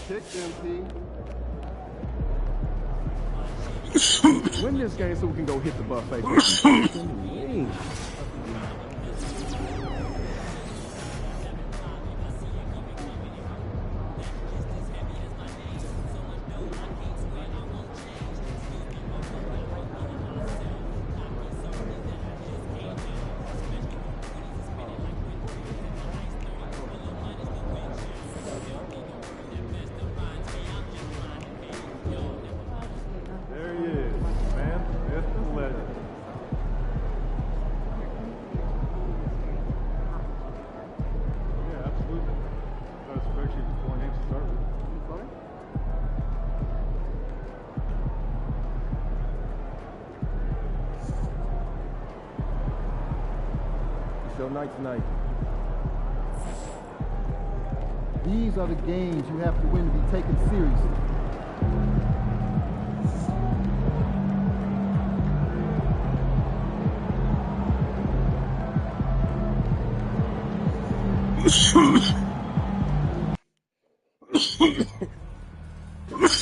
MP. Win this game so we can go hit the buffet. Night tonight. These are the games you have to win to be taken seriously.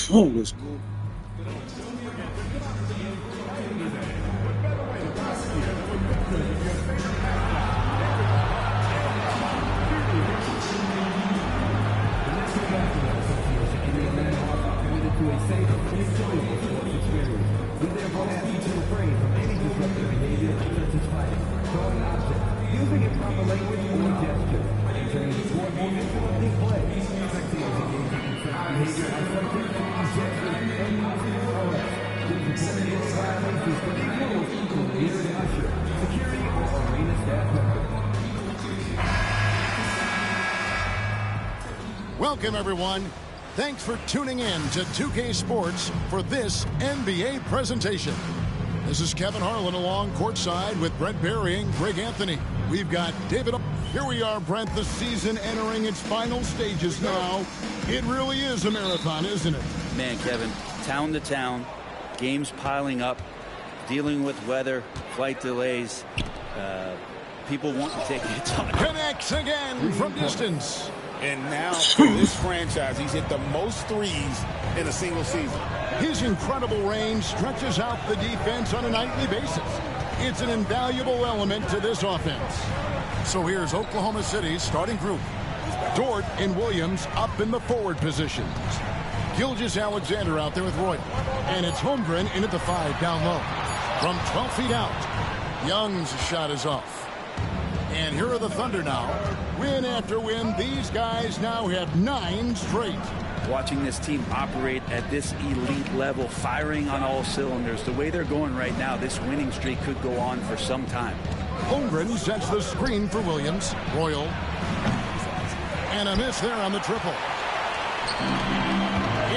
Oh, that's cool. Welcome, everyone. Thanks for tuning in to 2K Sports for this NBA presentation. This is Kevin Harlan along courtside with Brent Barry and Greg Anthony. We've got David. Here we are, Brent, the season entering its final stages now. It really is a marathon, isn't it? Man, Kevin, town to town, games piling up, dealing with weather, flight delays, people wanting to take hits on it. Connects again from distance. And now, for this franchise, he's hit the most threes in a single season. His incredible range stretches out the defense on a nightly basis. It's an invaluable element to this offense. So here's Oklahoma City's starting group. Dort and Williams up in the forward positions. Gilgeous-Alexander out there with Roy. And it's Holmgren in at the 5 down low. From 12 feet out, Young's shot is off. And here are the Thunder now. Win after win, these guys now have 9 straight. Watching this team operate at this elite level, firing on all cylinders, the way they're going right now, this winning streak could go on for some time. Holmgren sets the screen for Williams. Royal. And a miss there on the triple.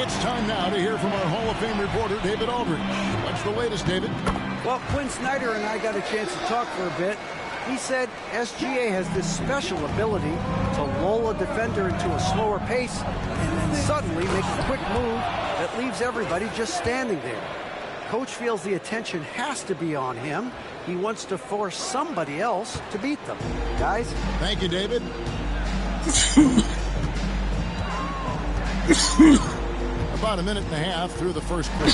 It's time now to hear from our Hall of Fame reporter, David Aldridge. What's the latest, David? Well, Quinn Snyder and I got a chance to talk for a bit. He said SGA has this special ability to lull a defender into a slower pace and then suddenly make a quick move that leaves everybody just standing there. Coach feels the attention has to be on him. He wants to force somebody else to beat them. Guys? Thank you, David. About a minute and a half through the first quarter.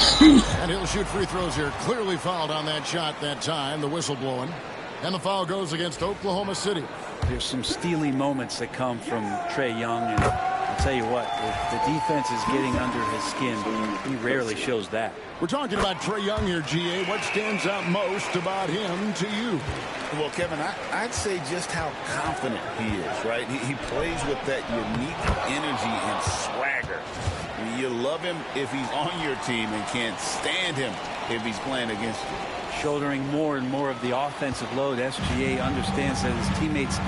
And he'll shoot free throws here. Clearly fouled on that shot that time. The whistle blowing. And the foul goes against Oklahoma City. There's some steely moments that come from Trae Young, and I'll tell you what, if the defense is getting under his skin, he rarely shows that. We're talking about Trae Young here, GA. What stands out most about him to you? Well, Kevin, I'd say just how confident he is, right? He plays with that unique energy and swagger. You love him if he's on your team and can't stand him if he's playing against you. Shouldering more and more of the offensive load, SGA understands that his teammates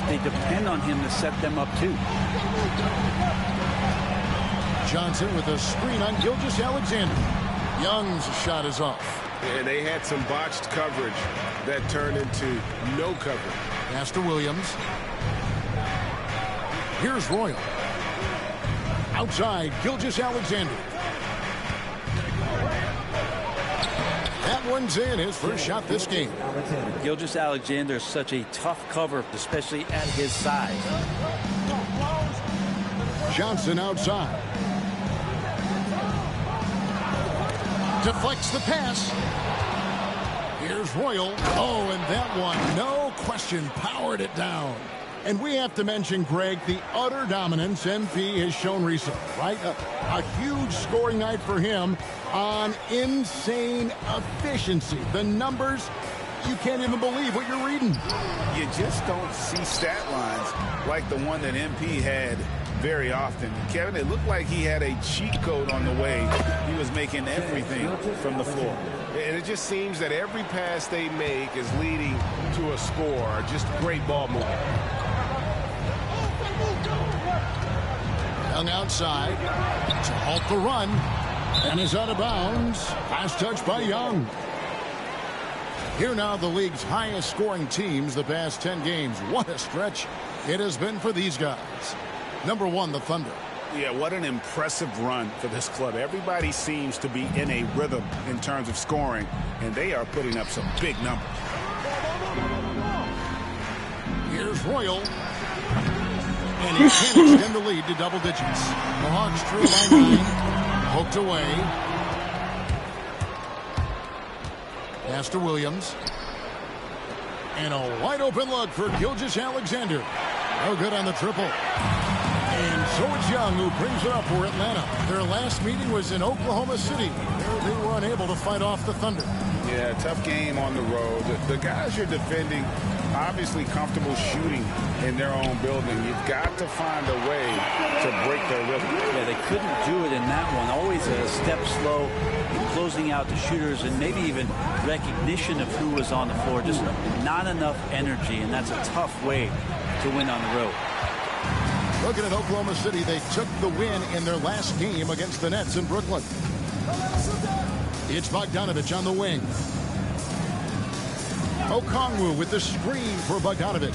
they depend on him to set them up too. Johnson with a screen on Gilgeous-Alexander. Young's shot is off. And they had some botched coverage that turned into no coverage. Pass to Williams. Here's Royal. Outside, Gilgeous-Alexander. That one's in, his first shot this game. Gilgeous-Alexander is such a tough cover, especially at his size. Johnson outside. Deflects the pass. Here's Royal. Oh, and that one, no question, powered it down. And we have to mention, Greg, the utter dominance MP has shown recently, right? A huge scoring night for him on insane efficiency. The numbers, you can't even believe what you're reading. You just don't see stat lines like the one that MP had very often. Kevin, it looked like he had a cheat code on the way. He was making everything from the floor. And it just seems that every pass they make is leading to a score. Just great ball movement. Young outside to halt the run, and is out of bounds. Pass touch by Young. Here now the league's highest scoring teams the past 10 games. What a stretch it has been for these guys. Number 1, the Thunder. Yeah, what an impressive run for this club. Everybody seems to be in a rhythm in terms of scoring, and they are putting up some big numbers. Here's Royal. And he can extend the lead to double digits. The Hawks trail by 9. Poked away. Pass to Williams. And a wide open look for Gilgeous-Alexander. No good on the triple. And so it's Young who brings it up for Atlanta. Their last meeting was in Oklahoma City. There they were unable to fight off the Thunder. Yeah, tough game on the road. The guys you're defending, obviously comfortable shooting in their own building. You've got to find a way to break their rhythm. Yeah, they couldn't do it in that one. Always a step slow in closing out the shooters and maybe even recognition of who was on the floor. Just not enough energy, and that's a tough way to win on the road. Looking at Oklahoma City, they took the win in their last game against the Nets in Brooklyn. It's Bogdanovich on the wing. Okongwu with the screen for Bogdanovich.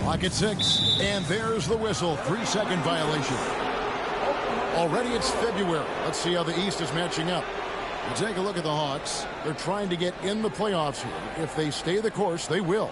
Clock at 6, and there's the whistle. 3-second violation. Already it's February. Let's see how the East is matching up. We'll take a look at the Hawks. They're trying to get in the playoffs here. If they stay the course, they will.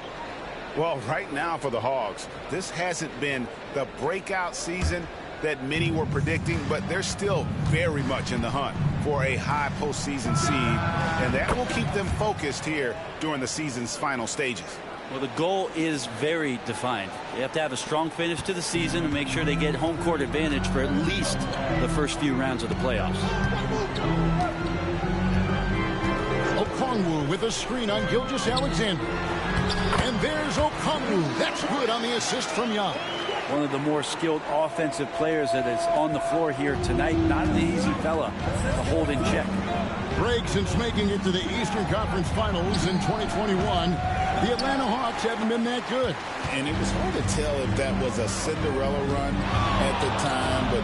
Well, right now for the Hawks, this hasn't been the breakout season that many were predicting, but they're still very much in the hunt for a high postseason seed, and that will keep them focused here during the season's final stages. Well, the goal is very defined. They have to have a strong finish to the season and make sure they get home court advantage for at least the first few rounds of the playoffs. Okongwu with a screen on Gilgeous-Alexander. And there's Okongwu. That's good on the assist from Young. One of the more skilled offensive players that is on the floor here tonight. Not an easy fella to hold in check. Greg, since making it to the Eastern Conference Finals in 2021, the Atlanta Hawks haven't been that good. And it was hard to tell if that was a Cinderella run at the time, but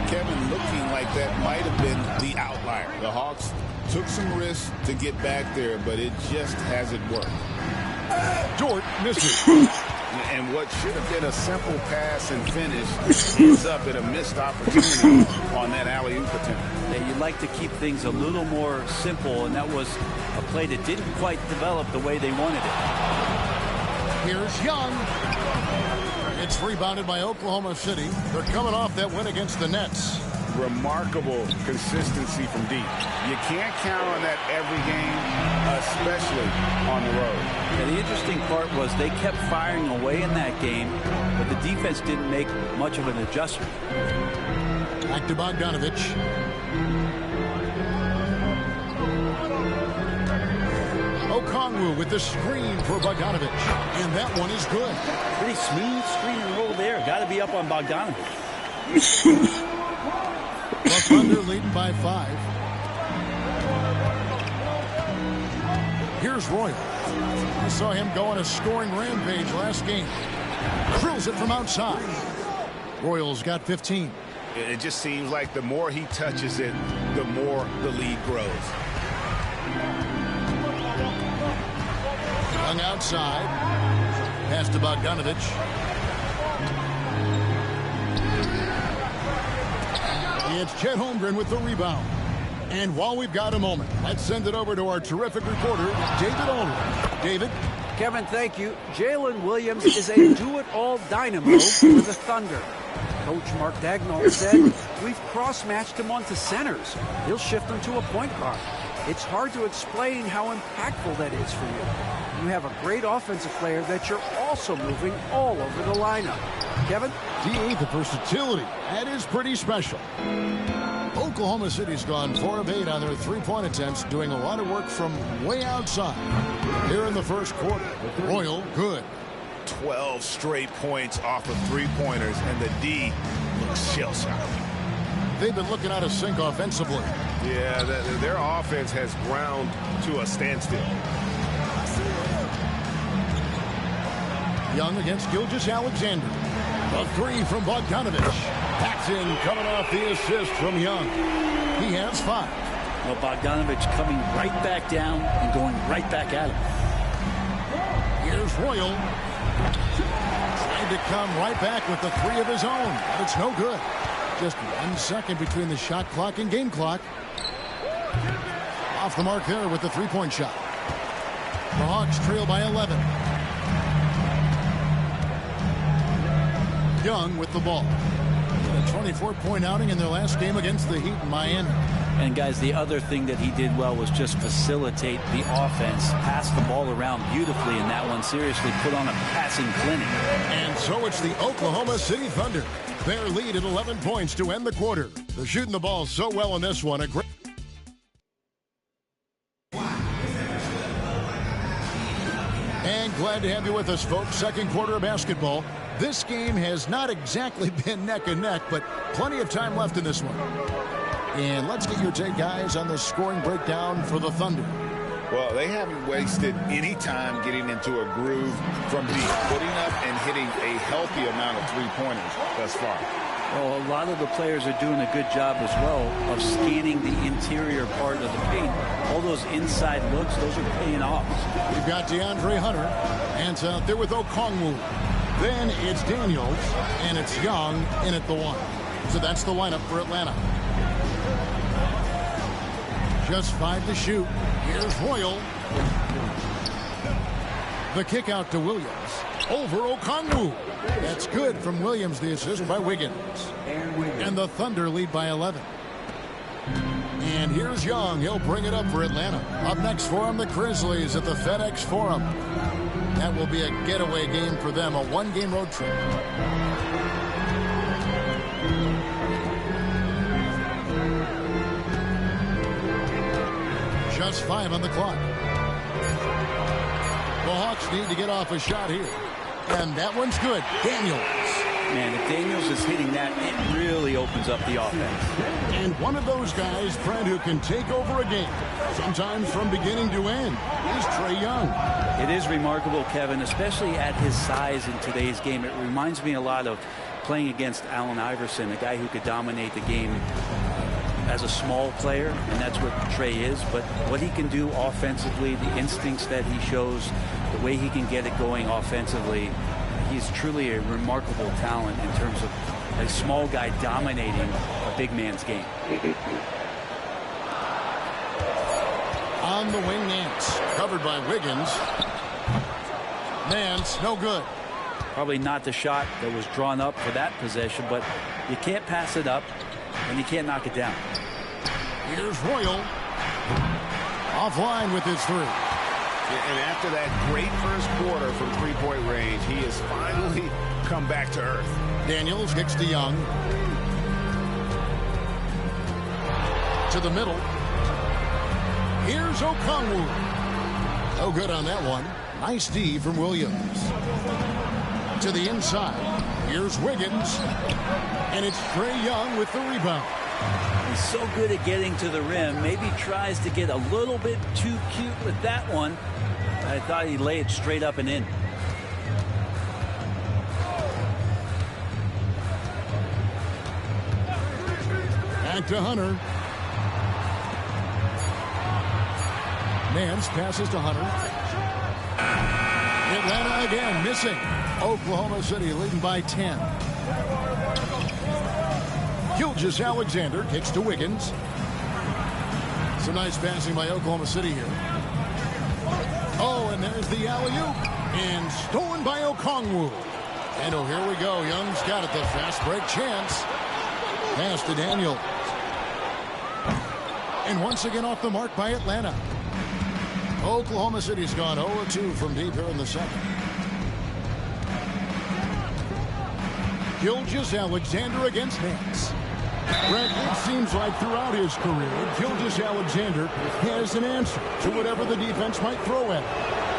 Kevin, looking like that might have been the outlier. The Hawks took some risks to get back there, but it just hasn't worked. Dort missed it. And what should have been a simple pass and finish ends up in a missed opportunity on that alley-oop attempt. Yeah, you'd like to keep things a little more simple, and that was a play that didn't quite develop the way they wanted it. Here's Young. It's rebounded by Oklahoma City. They're coming off that win against the Nets. remarkable consistency from deep. You can't count on that every game, especially on the road. Yeah, the interesting part was they kept firing away in that game, but the defense didn't make much of an adjustment. Back to Bogdanovich. Okongwu with the screen for Bogdanovich. And that one is good. Pretty smooth screen and roll there. Got to be up on Bogdanovich. The Thunder leading by 5. Here's Royal. I saw him go on a scoring rampage last game. Drills it from outside. Royal's got 15. It just seems like the more he touches it, the more the lead grows. Young outside. Pass to Bogdanovich. It's Chet Holmgren with the rebound. And while we've got a moment, let's send it over to our terrific reporter, David Aldridge. David? Kevin, thank you. Jalen Williams is a do-it-all dynamo for the Thunder. Coach Mark Dagnall said, we've cross-matched him onto centers. He'll shift them to a point guard. It's hard to explain how impactful that is for you. You have a great offensive player that you're also moving all over the lineup. Kevin? D.A. the versatility. That is pretty special. Oklahoma City's gone 4 of 8 on their three-point attempts, doing a lot of work from way outside. Here in the first quarter, Royal, good. 12 straight points off of three-pointers, and the D looks shell-shocked. They've been looking out of sync offensively. Yeah, their offense has ground to a standstill. Young against Gilgeous-Alexander. A 3 from Bogdanovich. Paxson coming off the assist from Young. He has 5. Well, Bogdanovich coming right back down and going right back at him. Here's Royal. Trying to come right back with the 3 of his own, but it's no good. Just 1 second between the shot clock and game clock. Off the mark there with the three-point shot. The Hawks trail by 11. Young with the ball. A 24-point outing in their last game against the Heat in Miami. And guys, the other thing that he did well was just facilitate the offense, pass the ball around beautifully in that one. Seriously put on a passing clinic. And so it's the Oklahoma City Thunder. Their lead at 11 points to end the quarter. They're shooting the ball so well in this one. A great. And glad to have you with us, folks. Second quarter of basketball. This game has not exactly been neck and neck, but plenty of time left in this one. And let's get your take, guys, on the scoring breakdown for the Thunder. Well, they haven't wasted any time getting into a groove from deep, putting up and hitting a healthy amount of three-pointers thus far. Well, a lot of the players are doing a good job as well of scanning the interior part of the paint. All those inside looks, those are paying off. We've got DeAndre Hunter, and out there with Okongwu. Then it's Daniels, and it's Young in at the 1. So that's the lineup for Atlanta. Just 5 to shoot. Here's Royal. The kick out to Williams. Over Okongwu. That's good from Williams, the assist by Wiggins. And the Thunder lead by 11. And here's Young. He'll bring it up for Atlanta. Up next for him, the Grizzlies at the FedEx Forum. That will be a getaway game for them, a 1-game road trip. Just 5 on the clock. The Hawks need to get off a shot here. And that one's good. Daniels. Man, if Daniels is hitting that, it really opens up the offense. And one of those guys, Fred, who can take over a game, sometimes from beginning to end, is Trae Young. It is remarkable, Kevin, especially at his size in today's game. It reminds me a lot of playing against Allen Iverson, a guy who could dominate the game as a small player, and that's what Trae is. But what he can do offensively, the instincts that he shows, the way he can get it going offensively, he's truly a remarkable talent in terms of a small guy dominating a big man's game. On the wing, Nance. Covered by Wiggins. Nance, no good. Probably not the shot that was drawn up for that possession, but you can't pass it up. and you can't knock it down. Here's Royal. Offline with his three. And after that great first quarter from three-point range, he has finally come back to earth. Daniels kicks to Young. To the middle. Here's Okongwu. No good on that one. Nice D from Williams. To the inside. Here's Wiggins. And it's Trae Young with the rebound. He's so good at getting to the rim. Maybe tries to get a little bit too cute with that one. I thought he'd lay it straight up and in. Back to Hunter. Nance passes to Hunter. Atlanta again missing. Oklahoma City leading by 10. Gilgeous-Alexander kicks to Wiggins. Some nice passing by Oklahoma City here. Oh, and there's the alley-oop. And stolen by Okongwu. And oh, here we go. Young's got it. The fast break chance. Pass to Daniel. And once again off the mark by Atlanta. Oklahoma City's gone 0-2 from deep here in the second. Gilgeous-Alexander against Nance. Brett, it seems like throughout his career, Gilgeous-Alexander has an answer to whatever the defense might throw at him.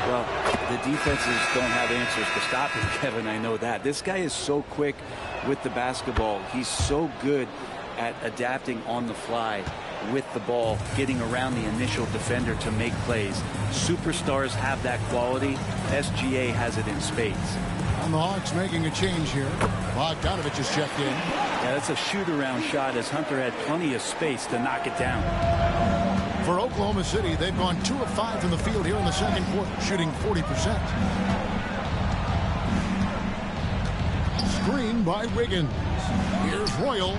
Well, the defenses don't have answers to stop him, Kevin. I know that. This guy is so quick with the basketball. He's so good at adapting on the fly with the ball, getting around the initial defender to make plays. Superstars have that quality. SGA has it in spades. And the Hawks making a change here. Bogdanovich has checked in. Yeah, that's a shoot-around shot as Hunter had plenty of space to knock it down. For Oklahoma City, they've gone 2 of 5 from the field here in the second quarter, shooting 40%. Screen by Wiggins. Here's Royal.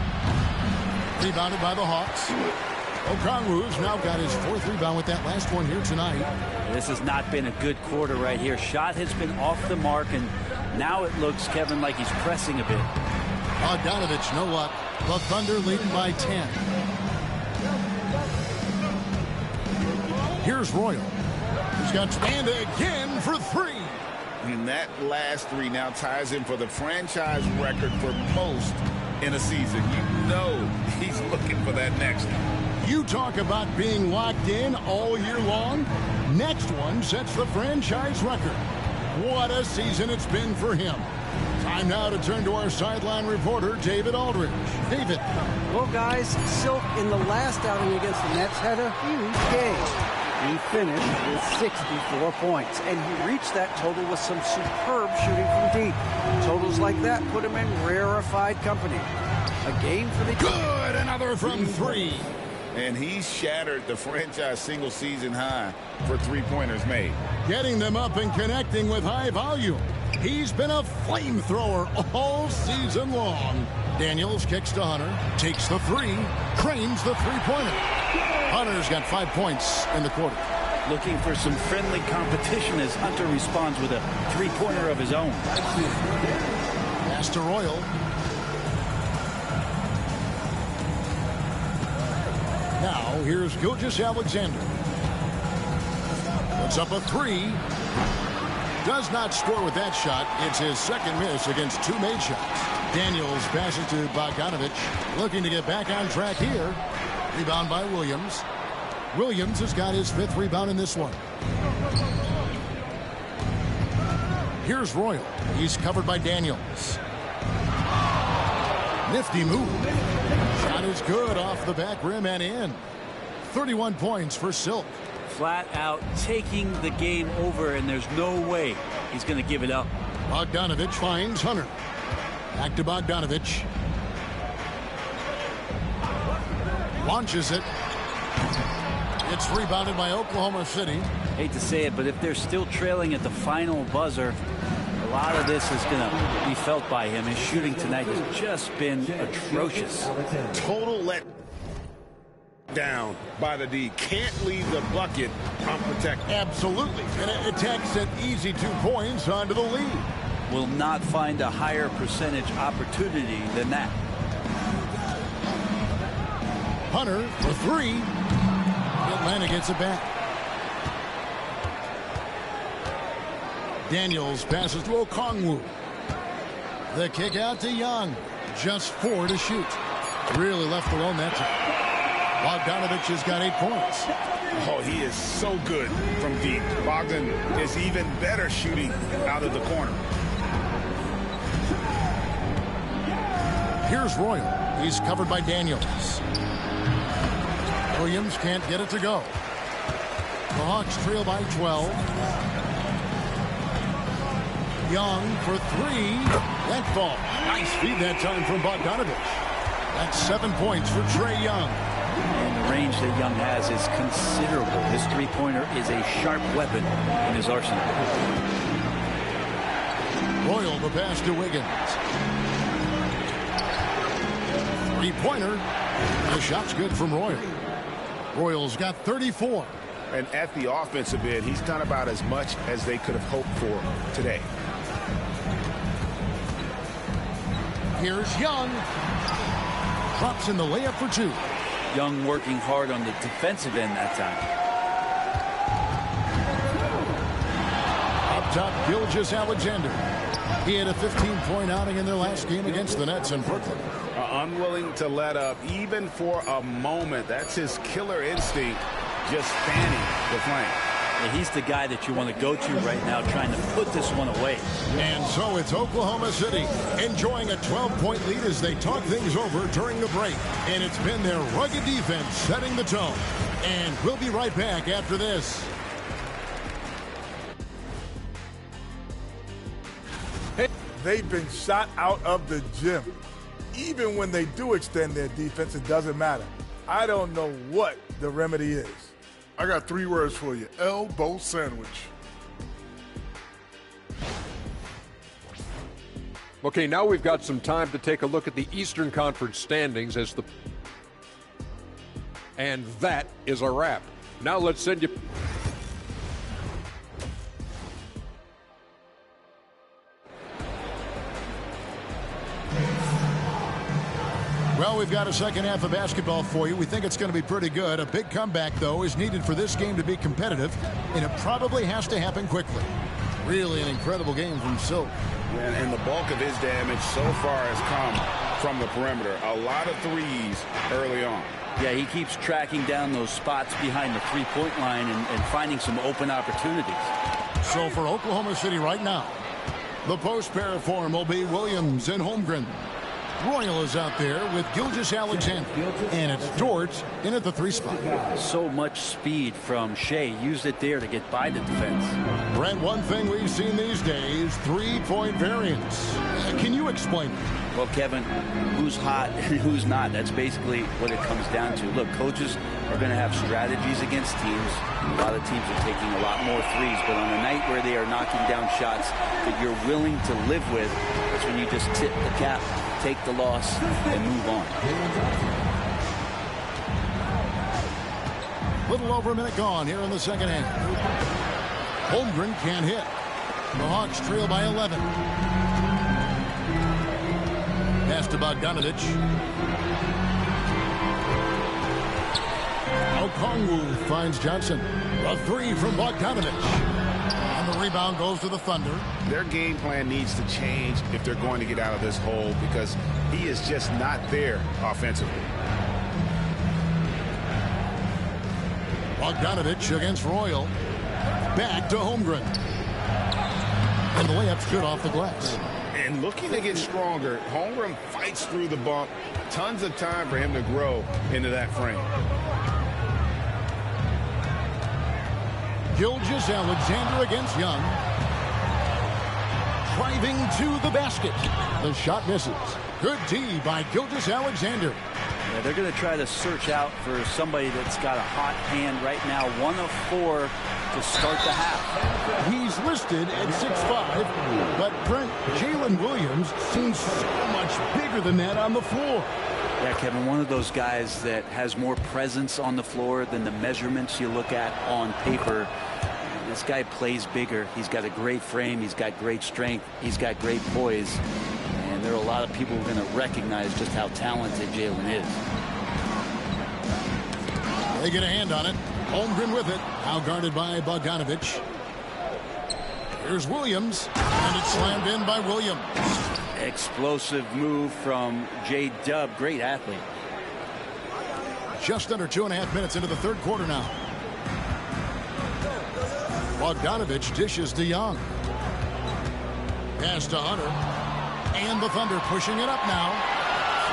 Rebounded by the Hawks. Okongwu's now got his 4th rebound with that last one here tonight. This has not been a good quarter right here. Shot has been off the mark, and now it looks, Kevin, like he's pressing a bit. Bogdanovich, no luck. The Thunder leading by 10. Here's Royal. He's got Spanda again for 3. And that last 3 now ties him for the franchise record for most in a season. You know he's looking for that next one. You talk about being locked in all year long. Next one sets the franchise record. What a season it's been for him. Time now to turn to our sideline reporter, David Aldridge. David. Well, guys, Silk in the last outing against the Nets had a huge game. He finished with 64 points, and he reached that total with some superb shooting from deep. Totals like that put him in rarefied company. A game for the... Good! Another from 3. And he shattered the franchise single-season high for three-pointers made. Getting them up and connecting with high volume. He's been a flamethrower all season long. Daniels kicks to Hunter, takes the 3, cranes the three-pointer. Hunter's got 5 points in the quarter. Looking for some friendly competition as Hunter responds with a three-pointer of his own. Pass to Royal. Now, here's Gilgeous-Alexander. Puts up a 3. Does not score with that shot. It's his second miss against 2 made shots. Daniels passes to Bogdanovich. Looking to get back on track here. Rebound by Williams. Williams has got his 5th rebound in this one. Here's Royal. He's covered by Daniels. Nifty move. Shot is good off the back rim and in. 31 points for Silk. Flat out taking the game over, and there's no way he's going to give it up. Bogdanovich finds Hunter. Back to Bogdanovich. Launches it. It's rebounded by Oklahoma City. Hate to say it, but if they're still trailing at the final buzzer, a lot of this is going to be felt by him. His shooting tonight has just been atrocious. Total let down by the D. Can't leave the bucket unprotected. Absolutely. And it takes an easy 2 points onto the lead. Will not find a higher percentage opportunity than that. Hunter for three. Atlanta gets it back. Daniels passes to Okongwu. The kick out to Young. Just 4 to shoot. Really left alone that time. Bogdanovich has got 8 points. Oh, he is so good from deep. Bogdan is even better shooting out of the corner. Here's Royal. He's covered by Daniels. Williams can't get it to go. The Hawks trail by 12. Young for 3. That ball. Nice feed that time from Bogdanovich. That's 7 points for Trae Young. And the range that Young has is considerable. His three-pointer is a sharp weapon in his arsenal. Royal the pass to Wiggins. Three-pointer. The shot's good from Royal. Royal's got 34. And at the offensive end, he's done about as much as they could have hoped for today. Here's Young. Drops in the layup for 2. Young working hard on the defensive end that time. Up top, Gilgeous-Alexander. He had a 15-point outing in their last game against the Nets in Brooklyn. Unwilling to let up even for a moment. That's his killer instinct, just fanning the flame. And he's the guy that you want to go to right now, trying to put this one away. And so it's Oklahoma City enjoying a 12-point lead as they talk things over during the break. And it's been their rugged defense setting the tone. And we'll be right back after this. They've been shot out of the gym. Even when they do extend their defense, it doesn't matter. I don't know what the remedy is. I got 3 words for you. Elbow sandwich. Okay, now we've got some time to take a look at the Eastern Conference standings and that is a wrap. Now let's send you. Well, we've got a second half of basketball for you. We think it's going to be pretty good. A big comeback, though, is needed for this game to be competitive, and it probably has to happen quickly. Really an incredible game from Silk. And the bulk of his damage so far has come from the perimeter. A lot of threes early on. Yeah, he keeps tracking down those spots behind the three-point line and finding some open opportunities. So for Oklahoma City right now, the post pair form will be Williams and Holmgren. Royal is out there with Gilgeous-Alexander. And it's Dort in at the 3 spot. So much speed from Shea. Used it there to get by the defense. Brent, one thing we've seen these days, 3-point variance. Can you explain it? Well, Kevin, who's hot and who's not? That's basically what it comes down to. Look, coaches are going to have strategies against teams. A lot of teams are taking a lot more threes, but on a night where they are knocking down shots that you're willing to live with, that's when you just tip the cap, take the loss, and move on. Little over a minute gone here in the second half. Holmgren can't hit. The Hawks trail by 11. Pass to Bogdanovich. Okongwu finds Johnson. A 3 from Bogdanovich. And the rebound goes to the Thunder. Their game plan needs to change if they're going to get out of this hole because he is just not there offensively. Bogdanovich against Royal. Back to Holmgren. And the layup's good off the glass. And looking to get stronger, Holmgren fights through the bump. Tons of time for him to grow into that frame. Gilgeous-Alexander against Young. Driving to the basket. The shot misses. Good D by Gilgeous-Alexander. Yeah, they're going to try to search out for somebody that's got a hot hand right now. 1 of 4 to start the half. He's listed at 6'5", but Brent, Jalen Williams seems so much bigger than that on the floor. Yeah, Kevin, one of those guys that has more presence on the floor than the measurements you look at on paper. This guy plays bigger. He's got a great frame. He's got great strength. He's got great poise. And there are a lot of people who are going to recognize just how talented Jalen is. They get a hand on it. Holmgren with it. Now guarded by Bogdanovich. Here's Williams. And it's slammed in by Williams. Explosive move from J-Dub. Great athlete. Just under 2.5 minutes into the third quarter now. Bogdanovich dishes to Young. Pass to Hunter. And the Thunder pushing it up now.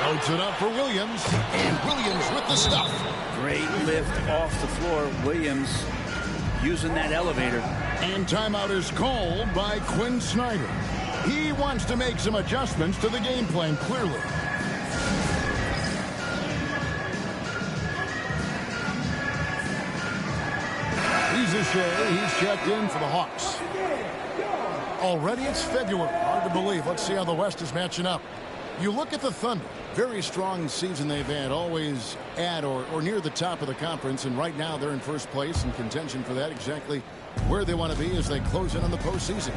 Floats it up for Williams. And Williams with the stuff. Great lift off the floor. Williams using that elevator. And timeout is called by Quinn Snyder. He wants to make some adjustments to the game plan, clearly. He's checked in for the Hawks. Already it's February. Hard to believe. Let's see how the West is matching up. You look at the Thunder. Very strong season they've had. Always at or near the top of the conference. And right now they're in first place in contention for that. Exactly where they want to be as they close in on the postseason.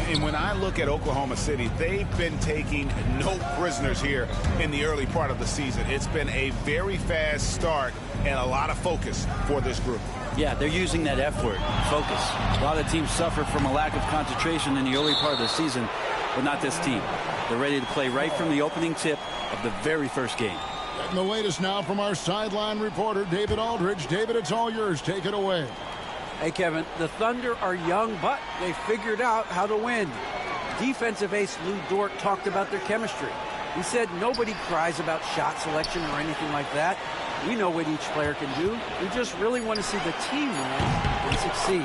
And when I look at Oklahoma City, they've been taking no prisoners here in the early part of the season. It's been a very fast start and a lot of focus for this group. Yeah, they're using that F word, focus. A lot of teams suffer from a lack of concentration in the early part of the season, but not this team. They're ready to play right from the opening tip of the very first game. And the latest now from our sideline reporter, David Aldridge. David, it's all yours. Take it away. Hey, Kevin, the Thunder are young, but they figured out how to win. Defensive ace Lou Dort talked about their chemistry. He said nobody cries about shot selection or anything like that. We know what each player can do. We just really want to see the team win and succeed.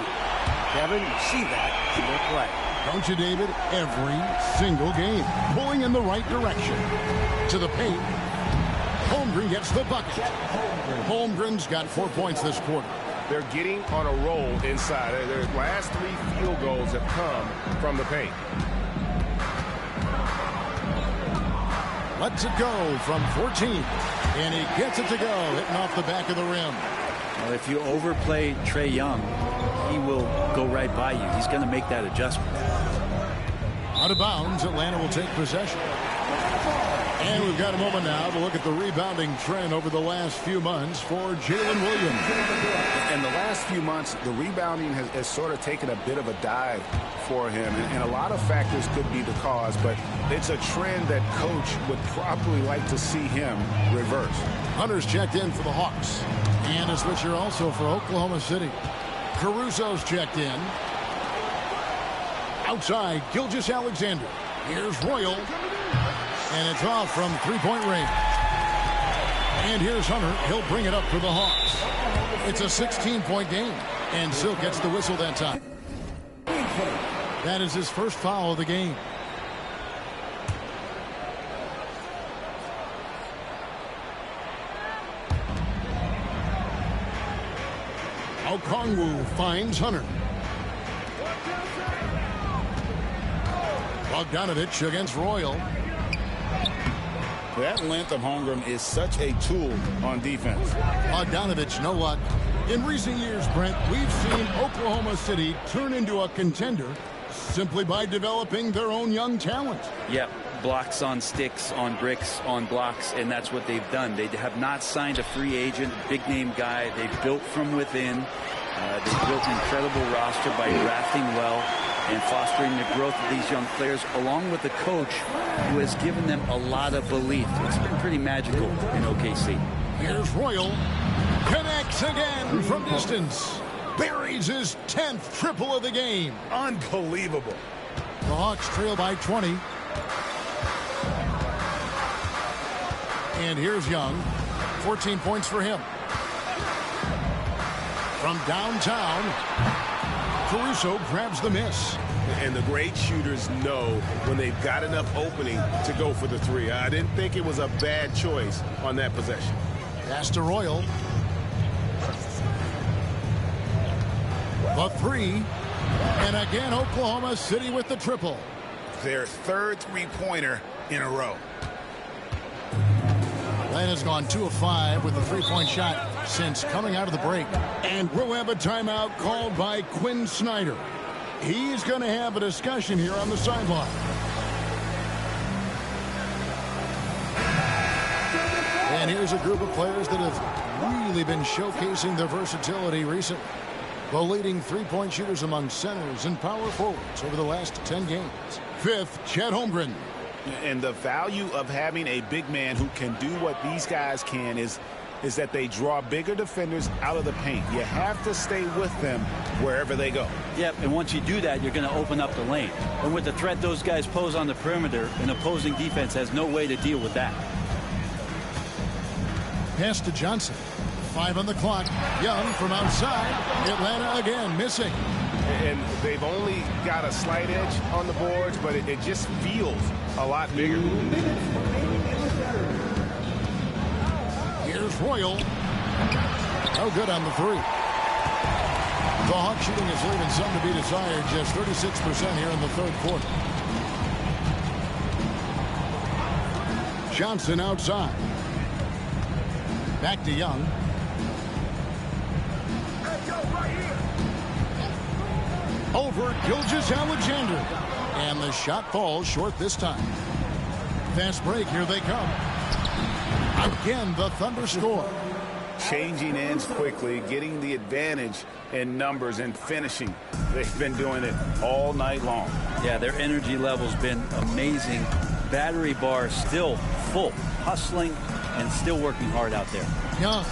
Kevin, you see that in their play. Don't you, David? Every single game. Pulling in the right direction. To the paint. Holmgren gets the bucket. Holmgren's got 4 points this quarter. They're getting on a roll inside. Their last 3 field goals have come from the paint. Lets it go from 14. And he gets it to go, hitting off the back of the rim. Well, if you overplay Trae Young, he will go right by you. He's going to make that adjustment. Out of bounds, Atlanta will take possession. And we've got a moment now to look at the rebounding trend over the last few months for Jalen Williams. In the last few months, the rebounding has sort of taken a bit of a dive for him. And a lot of factors could be the cause, but it's a trend that coach would probably like to see him reverse. Hunter's checked in for the Hawks. And a switcher also for Oklahoma City. Caruso's checked in. Outside, Gilgeous-Alexander. Here's Royal. And it's off from three-point range. And here's Hunter. He'll bring it up for the Hawks. It's a 16-point game. And Silk gets the whistle that time. That is his first foul of the game. Okongwu finds Hunter. Bogdanovich against Royal. That length of Holmgren is such a tool on defense. Bogdanovich, no luck. In recent years, Brent, we've seen Oklahoma City turn into a contender simply by developing their own young talent. Yep, blocks on sticks, on bricks, on blocks, and that's what they've done. They have not signed a free agent, big-name guy. They've built from within. They've built an incredible roster by drafting well and fostering the growth of these young players, along with a coach who has given them a lot of belief. It's been pretty magical in OKC. Here's Royal. Connects again from distance. Buries his 10th triple of the game. Unbelievable. The Hawks trail by 20. And here's Young. 14 points for him. From downtown, Caruso grabs the miss. And the great shooters know when they've got enough opening to go for the three. I didn't think it was a bad choice on that possession. Pass to Royal. The three. And again, Oklahoma City with the triple. Their third three-pointer in a row. Atlanta's gone 2 of 5 with a three-point shot since coming out of the break. And we'll have a timeout called by Quinn Snyder. He's going to have a discussion here on the sideline. And here's a group of players that have really been showcasing their versatility recently. The leading three-point shooters among centers and power forwards over the last 10 games. Fifth, Chet Holmgren. And the value of having a big man who can do what these guys can is that they draw bigger defenders out of the paint. You have to stay with them wherever they go. Yep, and once you do that, you're going to open up the lane. And with the threat those guys pose on the perimeter, an opposing defense has no way to deal with that. Pass to Johnson. 5 on the clock. Young from outside. Atlanta again missing. And they've only got a slight edge on the boards, but it just feels a lot bigger. Here's Royal. No good on the three. The Hawk shooting is leaving some to be desired. Just 36% here in the third quarter. Johnson outside. Back to Young. Over Gilgeous-Alexander. And the shot falls short this time. Fast break. Here they come. Again, the Thunder score. Changing ends quickly, getting the advantage in numbers and finishing. They've been doing it all night long. Yeah, their energy level's been amazing. Battery bar still full, hustling and still working hard out there. Young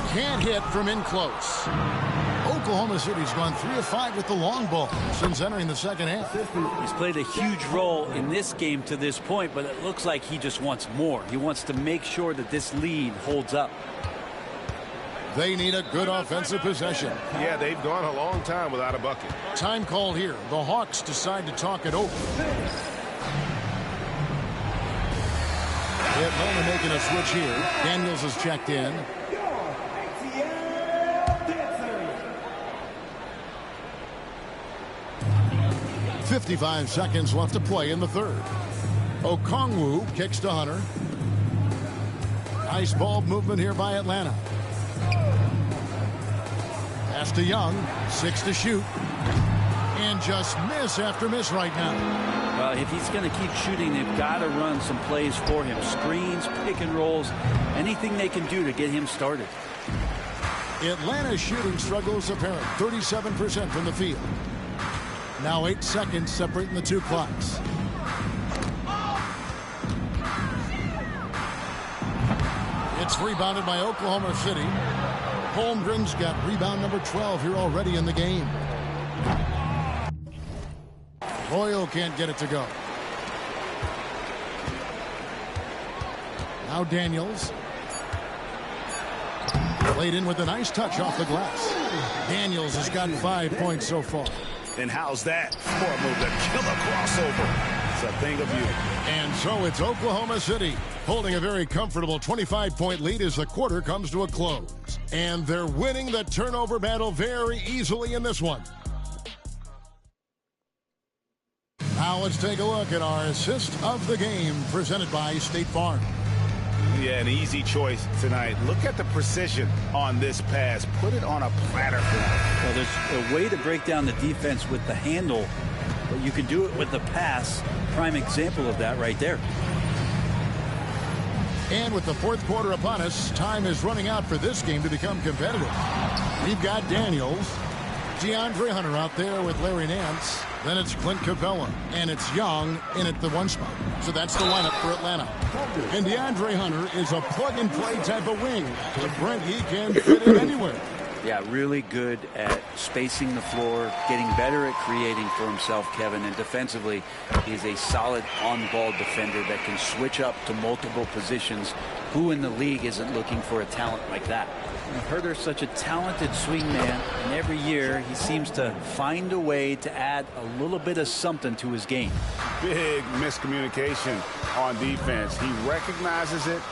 can't hit from in close. Oklahoma City's gone 3 of 5 with the long ball since entering the second half. He's played a huge role in this game to this point, but it looks like he just wants more. He wants to make sure that this lead holds up. They need a good offensive possession. Yeah, they've gone a long time without a bucket. Time called here. The Hawks decide to talk it over. Atlanta making a switch here. Daniels is checked in. 55 seconds left to play in the third. Okongwu kicks to Hunter. Nice ball movement here by Atlanta. Pass to Young. 6 to shoot. And just miss after miss right now. Well, if he's going to keep shooting, they've got to run some plays for him. Screens, pick and rolls, anything they can do to get him started. Atlanta's shooting struggles apparent. 37% from the field. Now 8 seconds separating the two clocks. It's rebounded by Oklahoma City. Holmgren's got rebound number 12 here already in the game. Royal can't get it to go. Now Daniels. Played in with a nice touch off the glass. Daniels has got 5 points so far. And how's that for a move? The killer crossover. It's a thing of beauty. And so it's Oklahoma City holding a very comfortable 25-point lead as the quarter comes to a close. And they're winning the turnover battle very easily in this one. Now let's take a look at our assist of the game presented by State Farm. Yeah, an easy choice tonight. Look at the precision on this pass. Put it on a platter for him. Well, there's a way to break down the defense with the handle, but you can do it with the pass. Prime example of that right there. And with the fourth quarter upon us, time is running out for this game to become competitive. We've got Daniels, DeAndre Hunter out there with Larry Nance. Then it's Clint Capella, and it's Young in at the 1 spot. So that's the lineup for Atlanta. And DeAndre Hunter is a plug-and-play type of wing. To Brent, he can fit in anywhere. Yeah, really good at spacing the floor, getting better at creating for himself, Kevin. And defensively, he's a solid on-ball defender that can switch up to multiple positions. Who in the league isn't looking for a talent like that? Herter's such a talented swing man, and every year he seems to find a way to add a little bit of something to his game. Big miscommunication on defense. He recognizes it.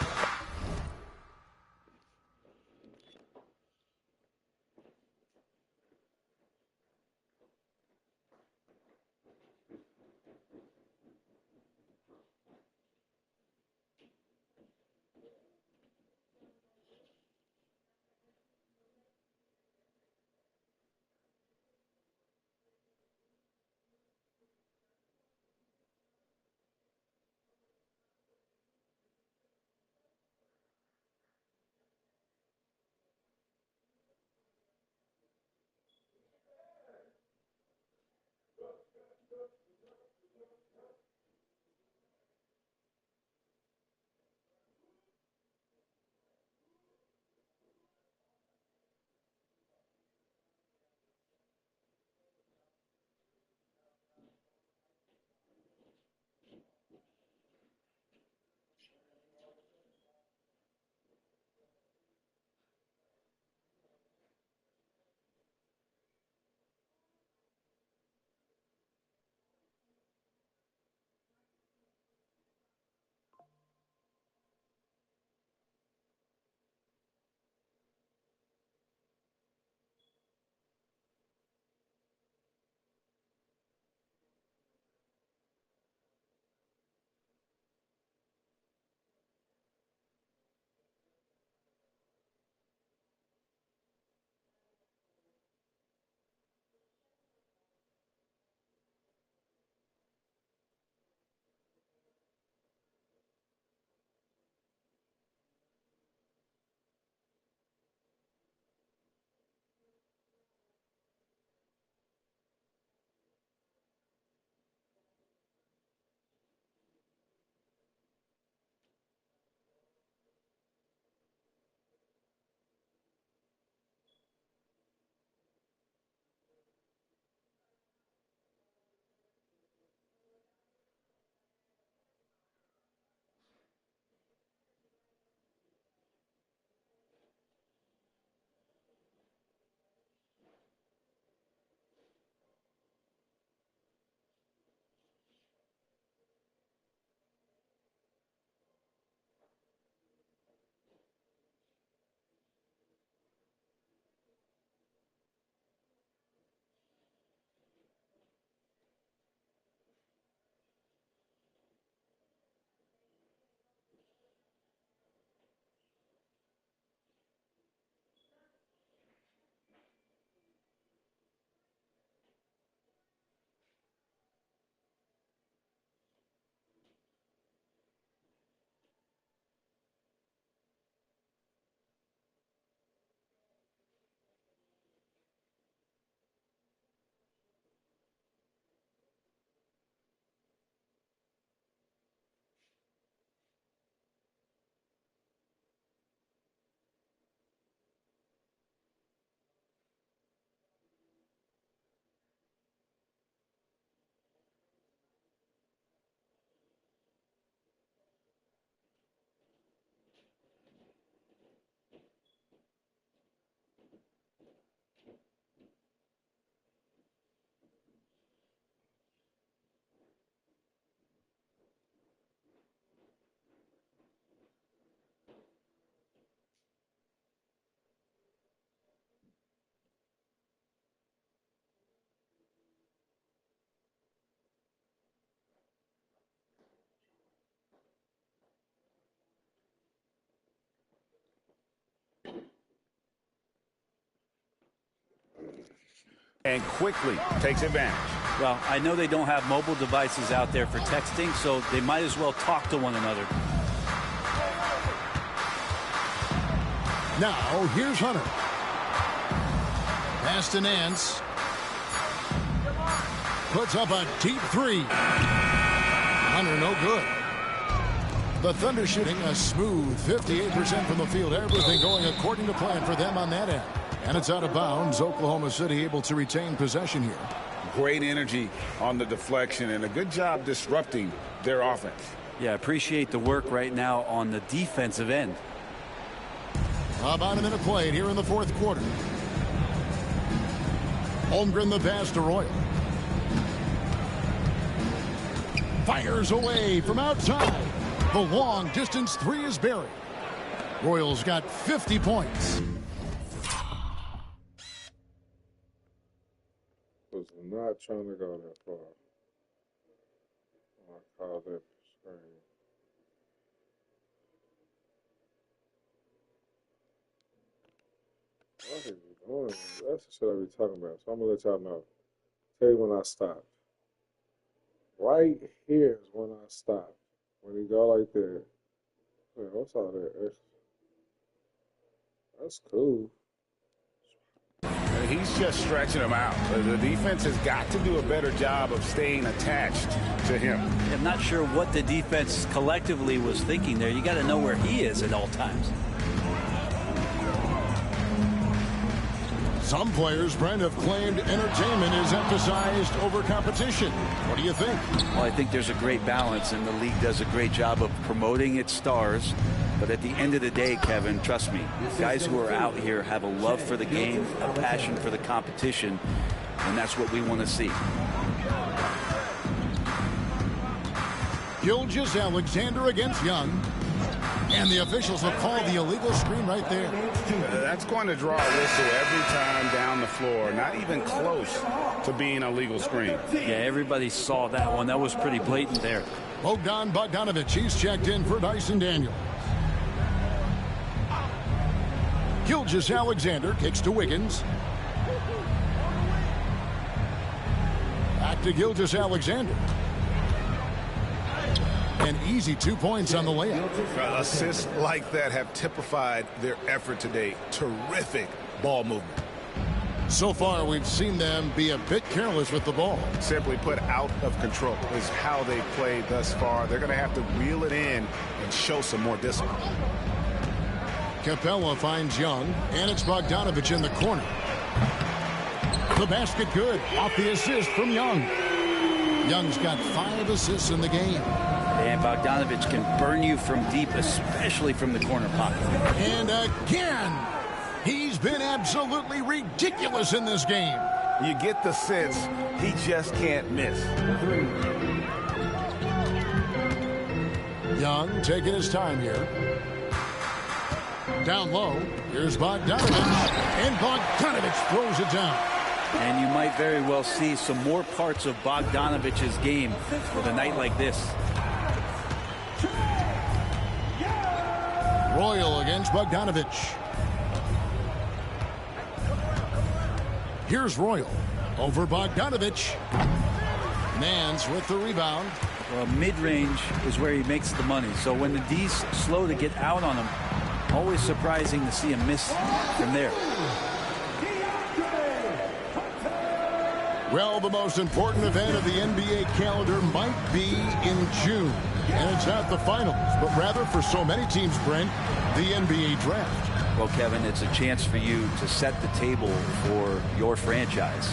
And quickly takes advantage. Well, I know they don't have mobile devices out there for texting, so they might as well talk to one another. Now, here's Hunter. Pass to Nance. Puts up a deep three. Hunter, no good. The Thunder shooting a smooth 58% from the field. Everything going according to plan for them on that end. And it's out of bounds. Oklahoma City able to retain possession here. Great energy on the deflection and a good job disrupting their offense. Yeah, appreciate the work right now on the defensive end. About a minute played here in the fourth quarter. Holmgren the pass to Royal. Fires away from outside. The long distance three is buried. Royals got 50 points. Was not trying to go that far. I called that screen. What are you doing? That's the shit I be talking about. So I'm gonna let y'all know. Tell you when I stopped. Right here is when I stopped. When you go like that. Man, what's all that? That's cool. He's just stretching him out. The defense has got to do a better job of staying attached to him. I'm not sure what the defense collectively was thinking there. You got to know where he is at all times. Some players, Brent, have claimed entertainment is emphasized over competition. What do you think? Well, I think there's a great balance, and the league does a great job of promoting its stars. But at the end of the day, Kevin, trust me, guys who are out here have a love for the game, a passion for the competition, and that's what we want to see. Gilgeous-Alexander against Young. And the officials have called the illegal screen right there. That's going to draw a whistle every time down the floor. Not even close to being a legal screen. Yeah, everybody saw that one. That was pretty blatant there. Bogdan Bogdanovic, he's checked in for Dyson Daniels. Gilgeous-Alexander kicks to Wiggins. Back to Gilgeous-Alexander. An easy 2 points on the layup. Assists like that have typified their effort today. Terrific ball movement. So far, we've seen them be a bit careless with the ball. Simply put, out of control is how they've played thus far. They're going to have to reel it in and show some more discipline. Capella finds Young, and it's Bogdanovic in the corner. The basket good, off the assist from Young. Young's got 5 assists in the game. And Bogdanovic can burn you from deep, especially from the corner pocket. And again, he's been absolutely ridiculous in this game. You get the sense he just can't miss. Young taking his time here. Down low, here's Bogdanovic, and Bogdanovic throws it down. And you might very well see some more parts of Bogdanovic's game with a night like this. Royal against Bogdanovic. Here's Royal over Bogdanovic. Nance with the rebound. Well, mid-range is where he makes the money. So when the D's slow to get out on him, always surprising to see him miss from there. Well, the most important event of the NBA calendar might be in June. And it's not the finals, but rather for so many teams, Brent, the NBA draft. Well, Kevin, it's a chance for you to set the table for your franchise.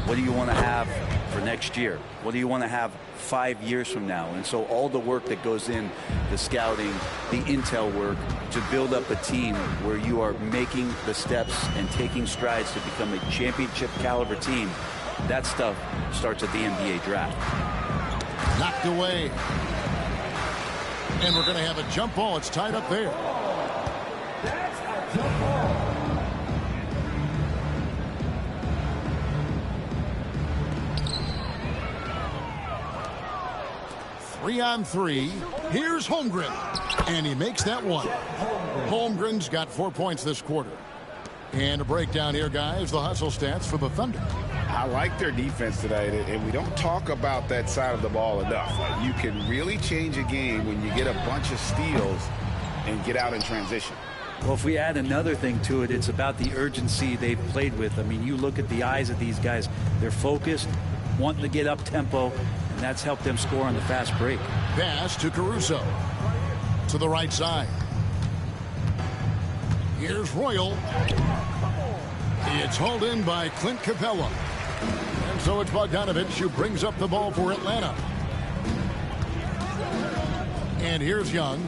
What do you want to have for next year? What do you want to have 5 years from now? And so all the work that goes in, the scouting, the intel work, to build up a team where you are making the steps and taking strides to become a championship caliber team, that stuff starts at the NBA draft. Knocked away. And we're going to have a jump ball. It's tied up there. Jump ball. 3-on-3. Here's Holmgren. And he makes that one. Holmgren's got 4 points this quarter. And a breakdown here, guys. The hustle stats for the Thunder. I like their defense tonight, and we don't talk about that side of the ball enough. You can really change a game when you get a bunch of steals and get out in transition. Well, if we add another thing to it, it's about the urgency they've played with. I mean, you look at the eyes of these guys. They're focused, wanting to get up tempo, and that's helped them score on the fast break. Pass to Caruso. To the right side. Here's Royal. It's hauled in by Clint Capella. And so it's Bogdanovich who brings up the ball for Atlanta. And here's Young.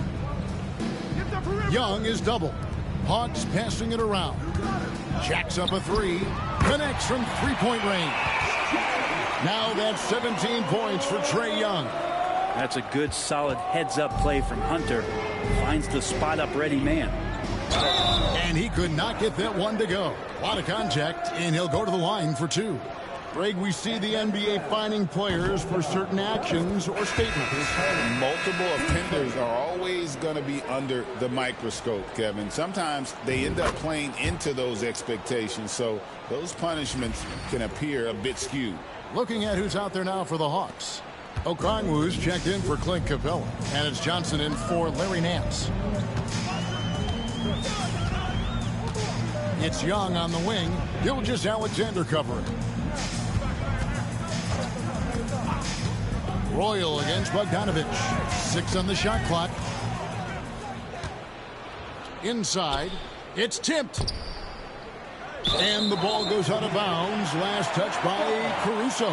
Young is double. Hawks passing it around. Jacks up a three. Connects from three-point range. Now that's 17 points for Trae Young. That's a good, solid heads-up play from Hunter. Finds the spot-up ready man. And he could not get that one to go. A lot of contact, and he'll go to the line for two. Greg, we see the NBA fining players for certain actions or statements. Multiple offenders are always going to be under the microscope, Kevin. Sometimes they end up playing into those expectations, so those punishments can appear a bit skewed. Looking at who's out there now for the Hawks. Okongwu's checked in for Clint Capella, and it's Johnson in for Larry Nance. It's Young on the wing. Gilgeous-Alexander covering. Royal against Bogdanovich. 6 on the shot clock. Inside. It's tipped. And the ball goes out of bounds. Last touch by Caruso.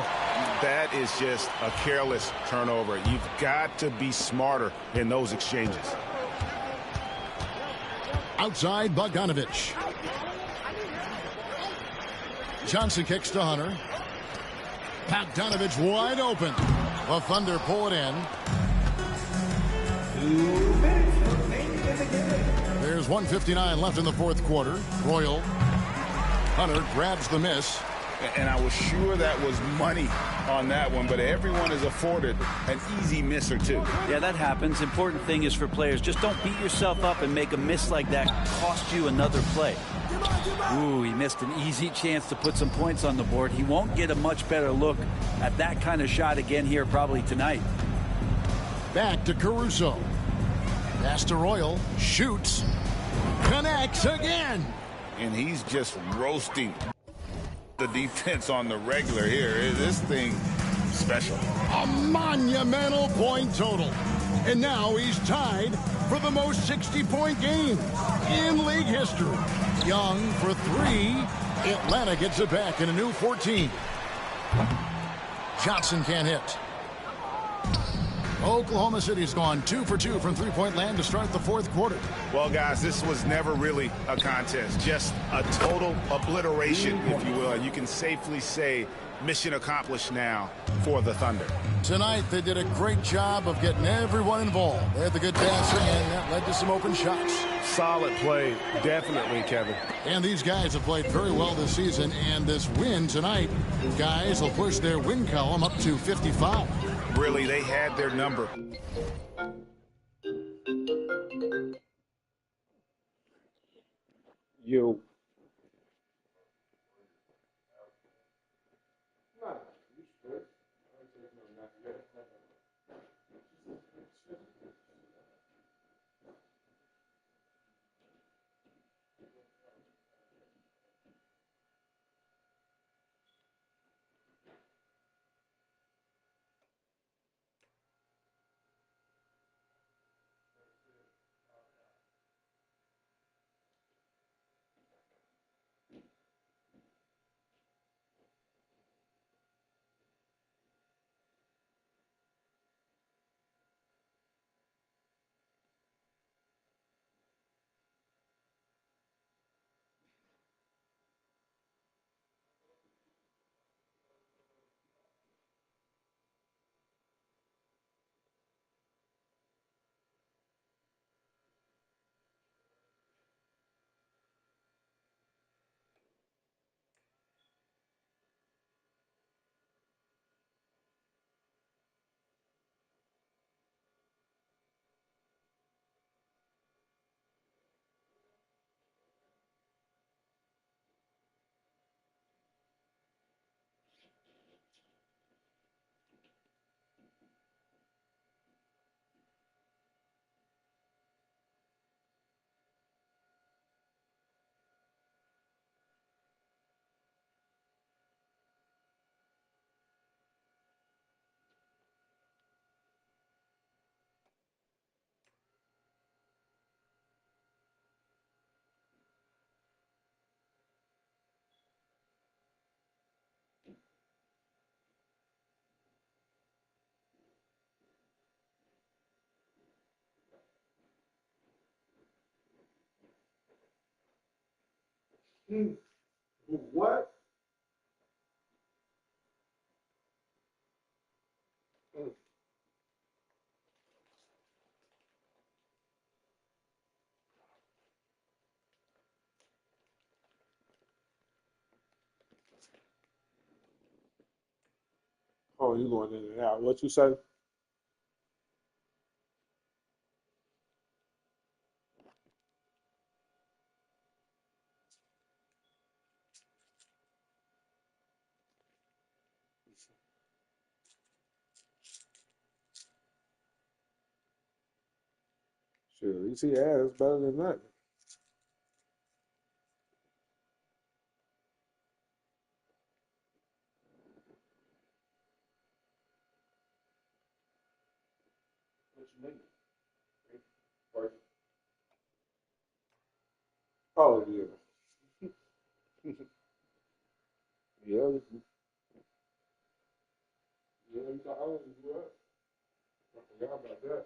That is just a careless turnover. You've got to be smarter in those exchanges. Outside Bogdanovich. Johnson kicks to Hunter. Bogdanovich wide open. The Thunder pull it in. There's 1:59 left in the fourth quarter. Royal. Hunter grabs the miss. And I was sure that was money on that one, but everyone is afforded an easy miss or two. Yeah, that happens. Important thing is for players, just don't beat yourself up and make a miss like that cost you another play. Ooh, he missed an easy chance to put some points on the board. He won't get a much better look at that kind of shot again here probably tonight. Back to Caruso. Pass to Royal. Shoots. Connects again. And he's just roasting the defense on the regular here. This thing special. A monumental point total. And now he's tied for the most 60-point game in league history. Young for 3. Atlanta gets it back in a new 14. Johnson can't hit. Oklahoma City's gone 2 for 2 from three-point land to start the fourth quarter. Well, guys, this was never really a contest. Just a total obliteration, if you will. And you can safely say mission accomplished now for the Thunder. Tonight, they did a great job of getting everyone involved. They had the good passing, and that led to some open shots. Solid play, definitely, Kevin. And these guys have played very well this season, and this win tonight, guys will push their win column up to 55. Really, they had their number. You. What? Oh, you going in and out. What you say? Shit, at least he has better than nothing. What you mean? Oh, yeah. Yeah. Yeah, you got all of you up. I forgot about that.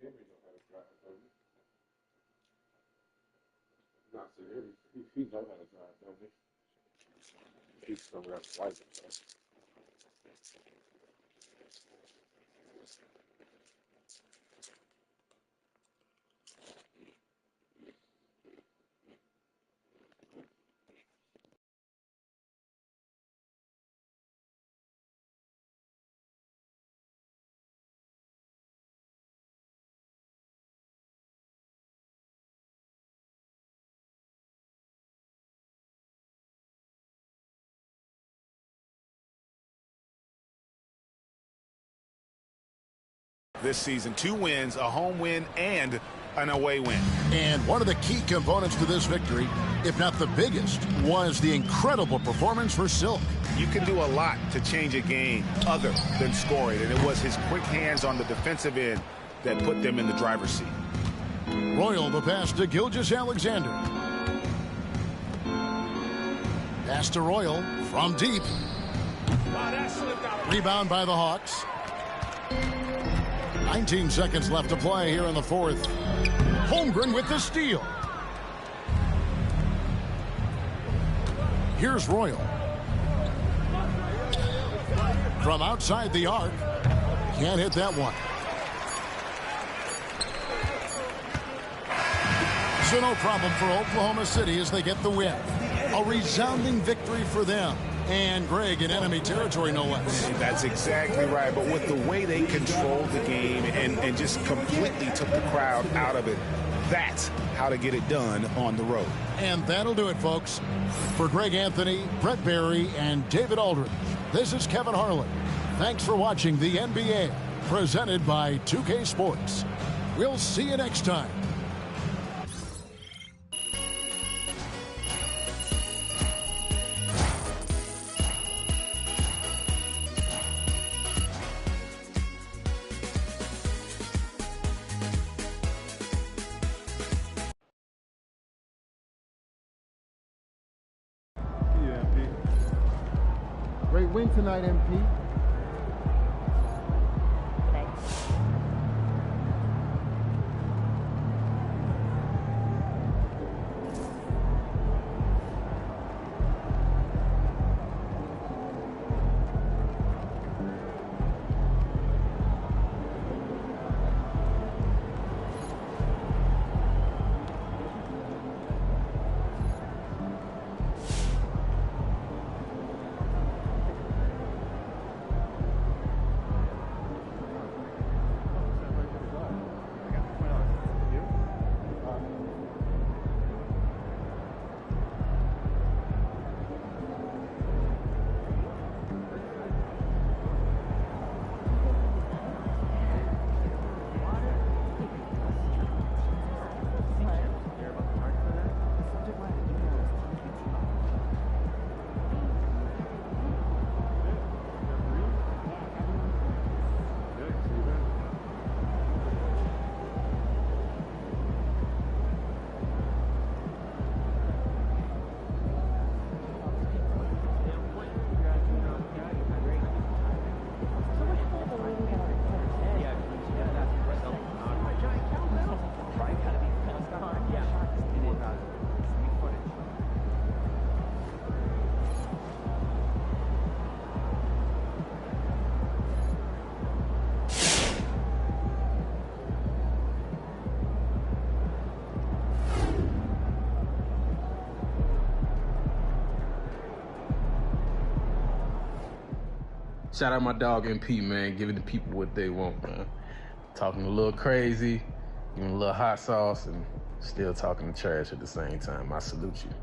Henry know how to drive, don't he? Not saying Henry. He know how to drive, don't he? He's coming out the license. This season, 2 wins, a home win, and an away win. And one of the key components to this victory, if not the biggest, was the incredible performance for Silk. You can do a lot to change a game other than scoring, and it was his quick hands on the defensive end that put them in the driver's seat. Royal the pass to Gilgeous Alexander. Pass to Royal from deep. Rebound by the Hawks. 19 seconds left to play here in the fourth. Holmgren with the steal. Here's Royal. From outside the arc. Can't hit that one. So no problem for Oklahoma City as they get the win. A resounding victory for them. And Greg in enemy territory, no less. That's exactly right. But with the way they controlled the game and just completely took the crowd out of it, that's how to get it done on the road. And that'll do it, folks. For Greg Anthony, Brett Barry, and David Aldridge, this is Kevin Harlan. Thanks for watching the NBA, presented by 2K Sports. We'll see you next time. Great win tonight, MP. Shout out my dog MP, man, giving the people what they want, man. Talking a little crazy, giving a little hot sauce, and still talking trash at the same time. I salute you.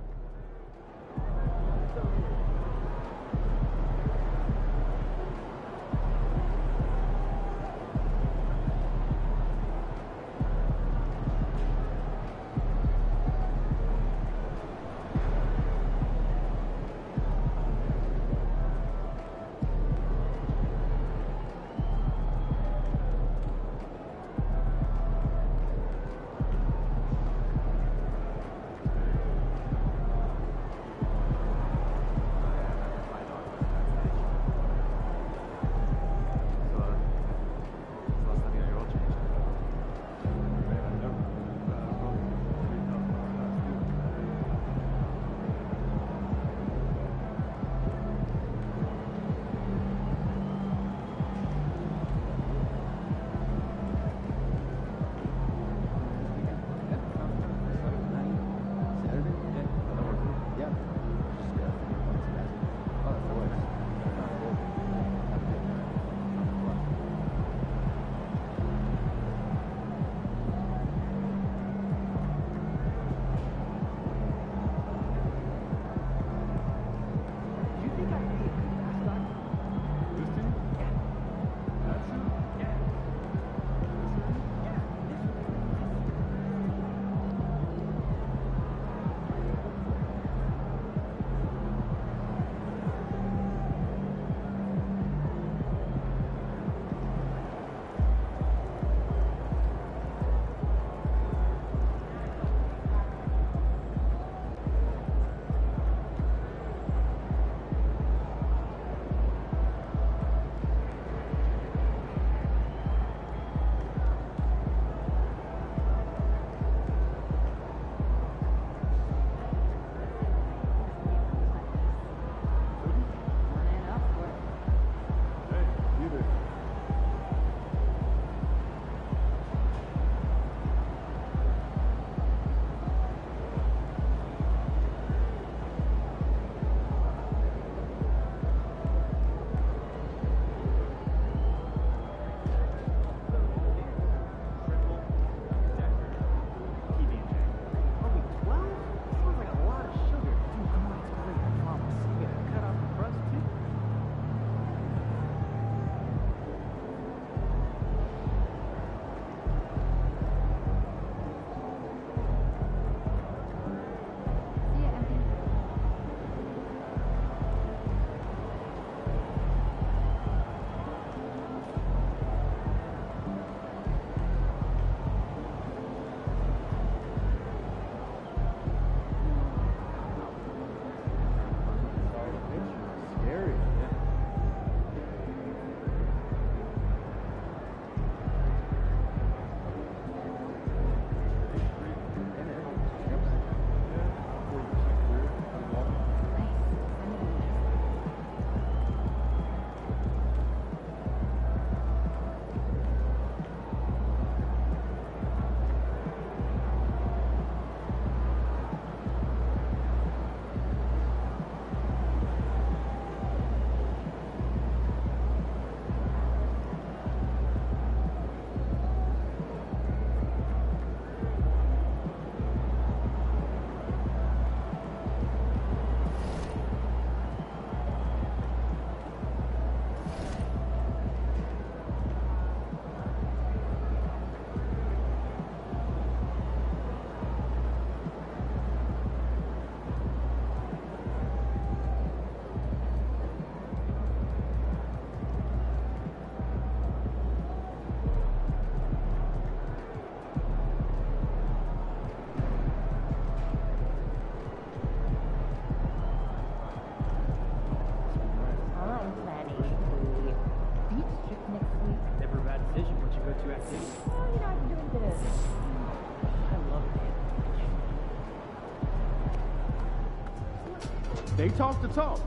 They talk the talk,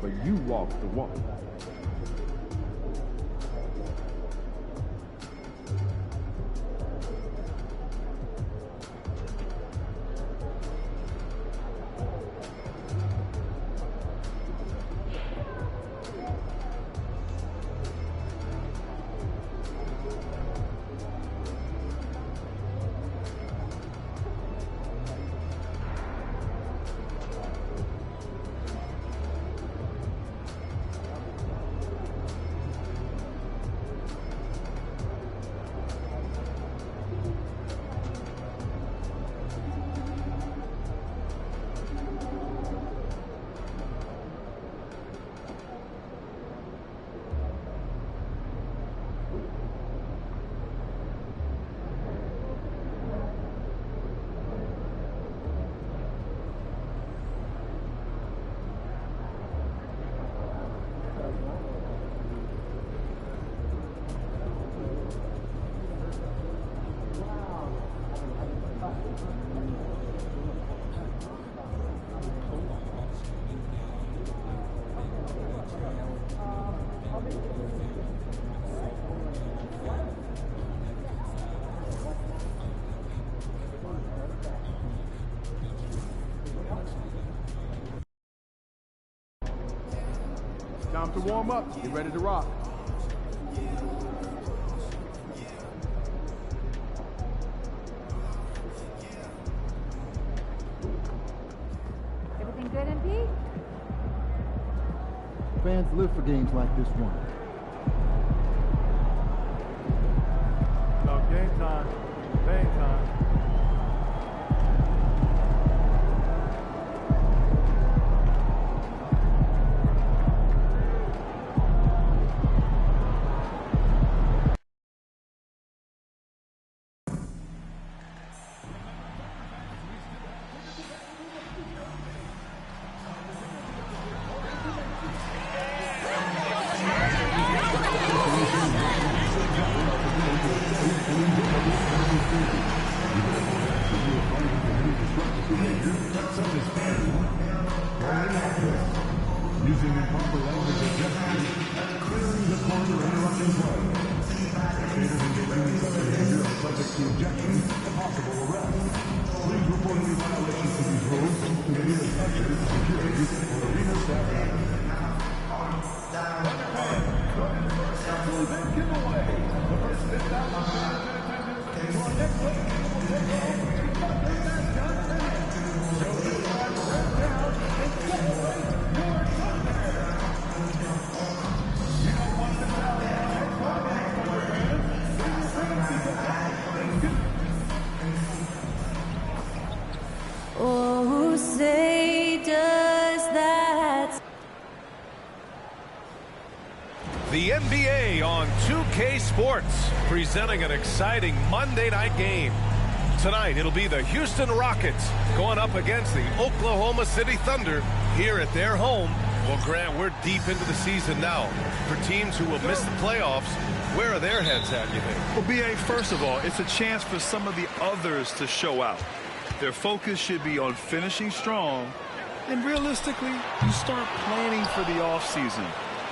but you walk the walk. Time to warm up. Get ready to rock. Everything good, MP? Fans live for games like this one. No, game time. Game time. Using improper language or gestures, clearing the corner and interrupting play. Spectators engaging in such behavior are subject to ejection and possible arrest. Please report any violations of these rules to the nearest ushers, security, or arena staff. Giveaway. The first 10,000 fans in attendance to our next week will take home the mascot band. So this time, right down and celebrate your Thunder. You don't want to tell me next time, Thunder fans. Oh, say does that. The NBA on 2K Sports, presenting an exciting Monday night game. Tonight, it'll be the Houston Rockets going up against the Oklahoma City Thunder here at their home. Well, Grant, we're deep into the season now. For teams who will miss the playoffs, where are their heads at, you think? Well, B.A., first of all, it's a chance for some of the others to show out. Their focus should be on finishing strong. And realistically, you start planning for the offseason.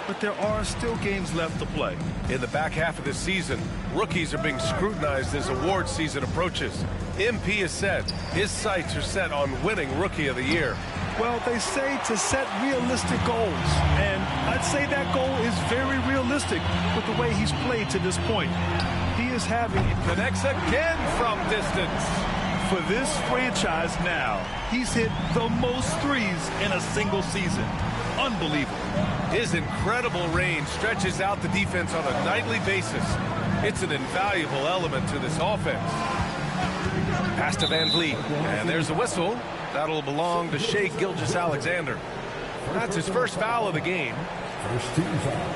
But there are still games left to play. In the back half of this season, rookies are being scrutinized as award season approaches. MP has said his sights are set on winning Rookie of the Year. Well, they say to set realistic goals, and I'd say that goal is very realistic with the way he's played to this point. He is having... Connects again from distance. For this franchise now, he's hit the most threes in a single season. Unbelievable. His incredible range stretches out the defense on a nightly basis. It's an invaluable element to this offense. Pass to Van Vliet, and there's a whistle. That'll belong to Shai Gilgeous-Alexander. That's his first foul of the game. First team foul.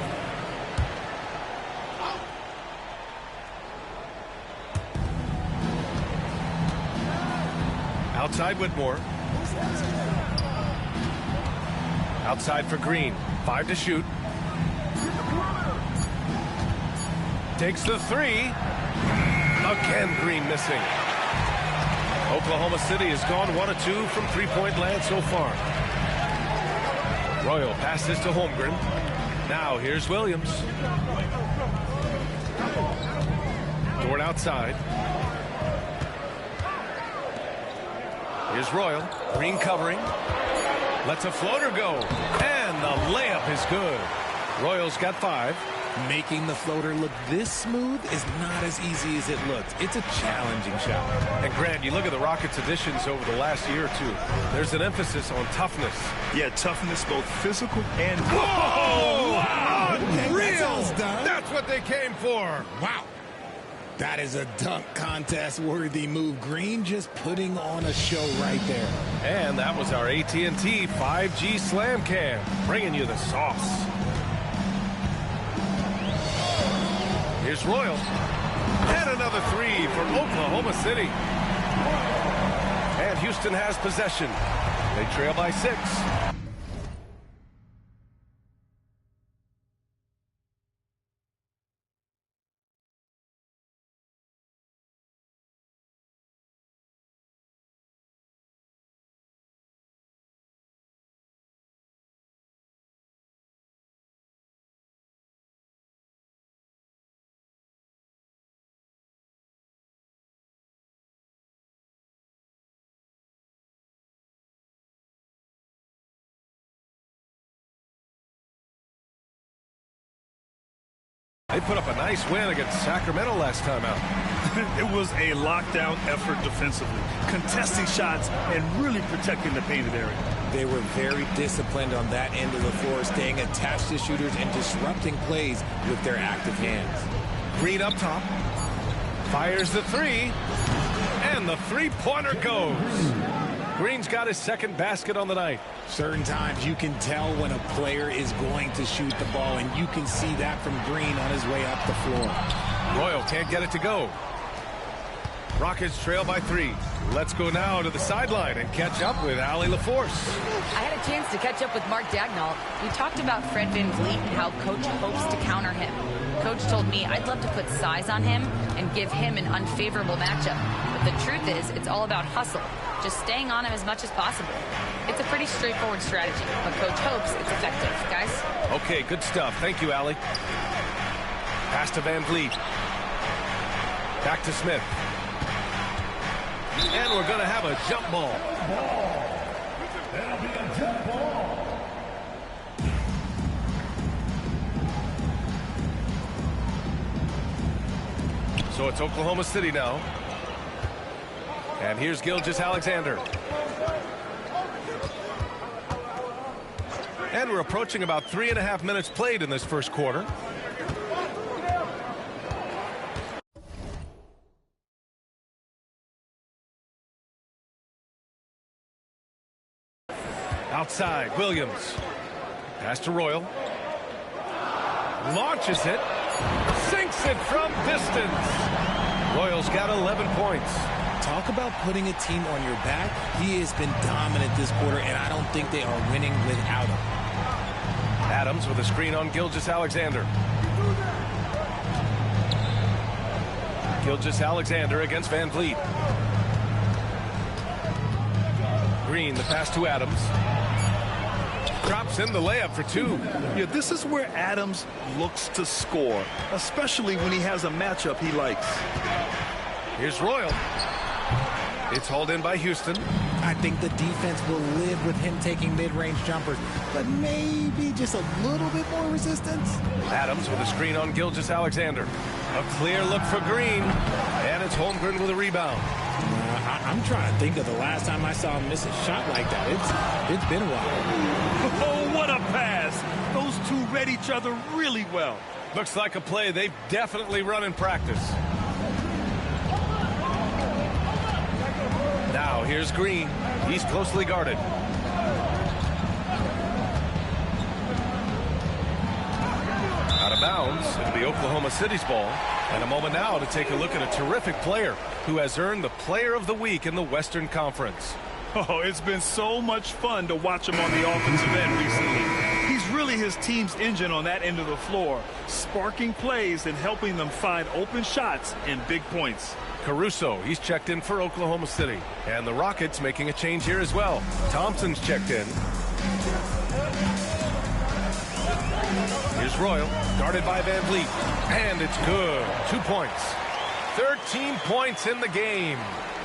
Outside Whitmore. Outside for Green. 5 to shoot. Takes the 3. Again, Green missing. Oklahoma City has gone 1 of 2 from three-point land so far. Royal passes to Holmgren. Now here's Williams. Dort outside. Here's Royal. Green covering. Lets a floater go. And the layup is good. Royal's got 5. Making the floater look this smooth is not as easy as it looks. It's a challenging shot. And Grant, you look at the Rockets' additions over the last year or two. There's an emphasis on toughness. Yeah, toughness, both physical and... Whoa! Wow. Unreal! That's That's what they came for. Wow. That is a dunk contest-worthy move. Green just putting on a show right there. And that was our AT&T 5G Slam Cam, bringing you the sauce. Here's Royal. And another 3 for Oklahoma City. And Houston has possession. They trail by 6. They put up a nice win against Sacramento last time out. It was a lockdown effort defensively, contesting shots and really protecting the painted area. They were very disciplined on that end of the floor, staying attached to shooters and disrupting plays with their active hands. Green up top. Fires the three. And the three-pointer goes. Green's got his second basket on the night. Certain times you can tell when a player is going to shoot the ball, and you can see that from Green on his way up the floor. Royal can't get it to go. Rockets trail by 3. Let's go now to the sideline and catch up with Allie LaForce. I had a chance to catch up with Mark Dagnall. We talked about Fred VanVleet and how Coach hopes to counter him. Coach told me I'd love to put size on him and give him an unfavorable matchup. But the truth is, it's all about hustle. Just staying on him as much as possible. It's a pretty straightforward strategy, but Coach hopes it's effective. Guys? Okay, good stuff. Thank you, Allie. Pass to VanVleet. Back to Smith. And we're going to have a jump ball. That'll be a jump ball. So it's Oklahoma City now. And here's Gilgeous-Alexander. And we're approaching about 3.5 minutes played in this first quarter. Outside, Williams. Pass to Royal. Launches it. Sinks it from distance. Royal's got 11 points. Talk about putting a team on your back. He has been dominant this quarter, and I don't think they are winning without him. Adams with a screen on Gilgeous-Alexander. Gilgeous-Alexander against VanVleet. Green, the pass to Adams. Drops in the layup for 2. Yeah, this is where Adams looks to score, especially when he has a matchup he likes. Here's Royal. It's hauled in by Houston. I think the defense will live with him taking mid-range jumpers, but maybe just a little bit more resistance. Adams with a screen on Gilgeous-Alexander. A clear look for Green, and it's Holmgren with a rebound. I'm trying to think of the last time I saw him miss a shot like that. It's been a while. Oh, what a pass. Those two read each other really well. Looks like a play they've definitely run in practice. Now here's Green. He's closely guarded. Out of bounds. It'll be Oklahoma City's ball. And a moment now to take a look at a terrific player who has earned the Player of the Week in the Western Conference. Oh, it's been so much fun to watch him on the offensive end recently. He's really his team's engine on that end of the floor, sparking plays and helping them find open shots and big points. Caruso, he's checked in for Oklahoma City. And the Rockets making a change here as well. Thompson's checked in. Here's Royal, guarded by VanVleet. And it's good. 2 points. 13 points in the game.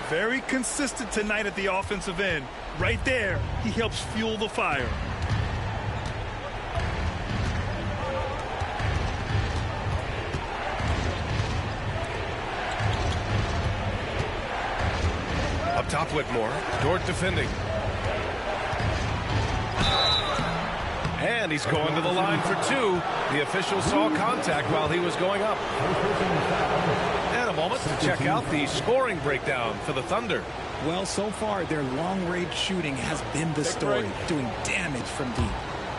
Very consistent tonight at the offensive end. Right there, he helps fuel the fire. Up top, Whitmore. Dort defending. And he's going to the line for 2. The official saw contact while he was going up. And a moment to check out the scoring breakdown for the Thunder. Well, so far, their long-range shooting has been the story, doing damage from deep.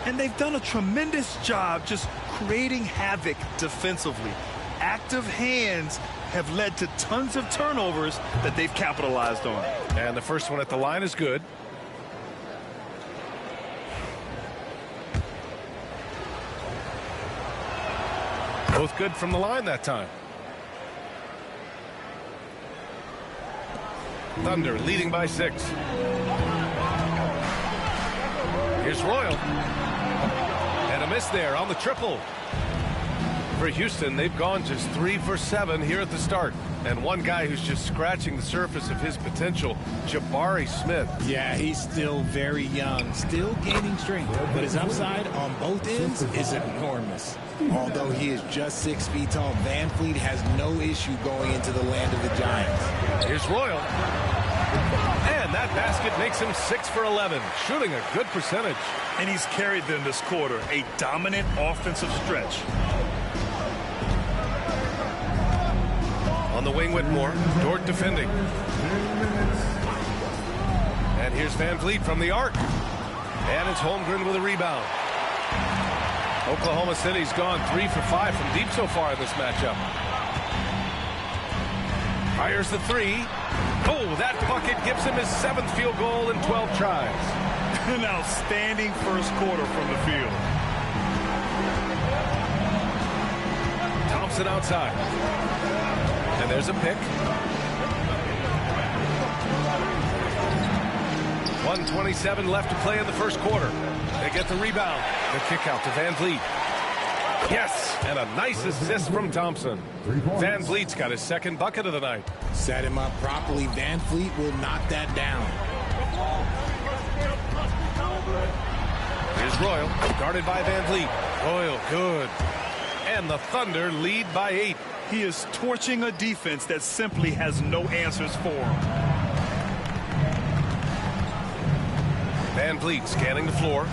And they've done a tremendous job just creating havoc defensively. Active hands have led to tons of turnovers that they've capitalized on. And the first one at the line is good. Both good from the line that time. Thunder leading by 6. Here's Royal. And a miss there on the triple. For Houston, they've gone just 3 for 7 here at the start. And one guy who's just scratching the surface of his potential, Jabari Smith. Yeah, he's still very young, still gaining strength, but his upside on both ends is enormous. Although he is just 6 feet tall, Van Fleet has no issue going into the land of the Giants. Here's Royal. And that basket makes him 6 for 11, shooting a good percentage. And he's carried them this quarter, a dominant offensive stretch. On the wing, Whitmore. Dort defending. And here's Van Fleet from the arc. And it's Holmgren with a rebound. Oklahoma City's gone 3 for 5 from deep so far in this matchup. Fires the 3. Oh, that bucket gives him his 7th field goal in 12 tries. An outstanding first quarter from the field. Thompson outside. And there's a pick. 1:27 left to play in the first quarter. They get the rebound. The kick out to Van Vliet. Yes, and a nice assist from Thompson. Van Vliet's got his 2nd bucket of the night. Set him up properly. Van Fleet will knock that down. Here's Royal, guarded by Van Vliet. Royal, good. And the Thunder lead by 8. He is torching a defense that simply has no answers for him. Van Vliet scanning the floor.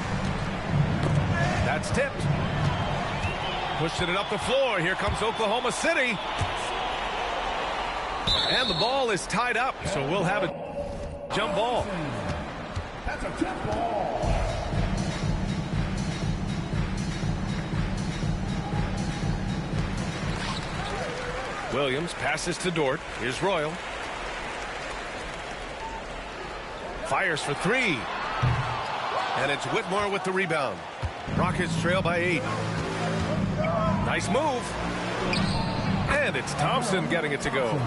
That's tipped. Pushing it up the floor. Here comes Oklahoma City. And the ball is tied up, so we'll have a jump ball. That's a tip ball. Williams passes to Dort. Here's Royal. Fires for 3. And it's Whitmore with the rebound. Rockets trail by 8. Nice move. And it's Thompson getting it to go.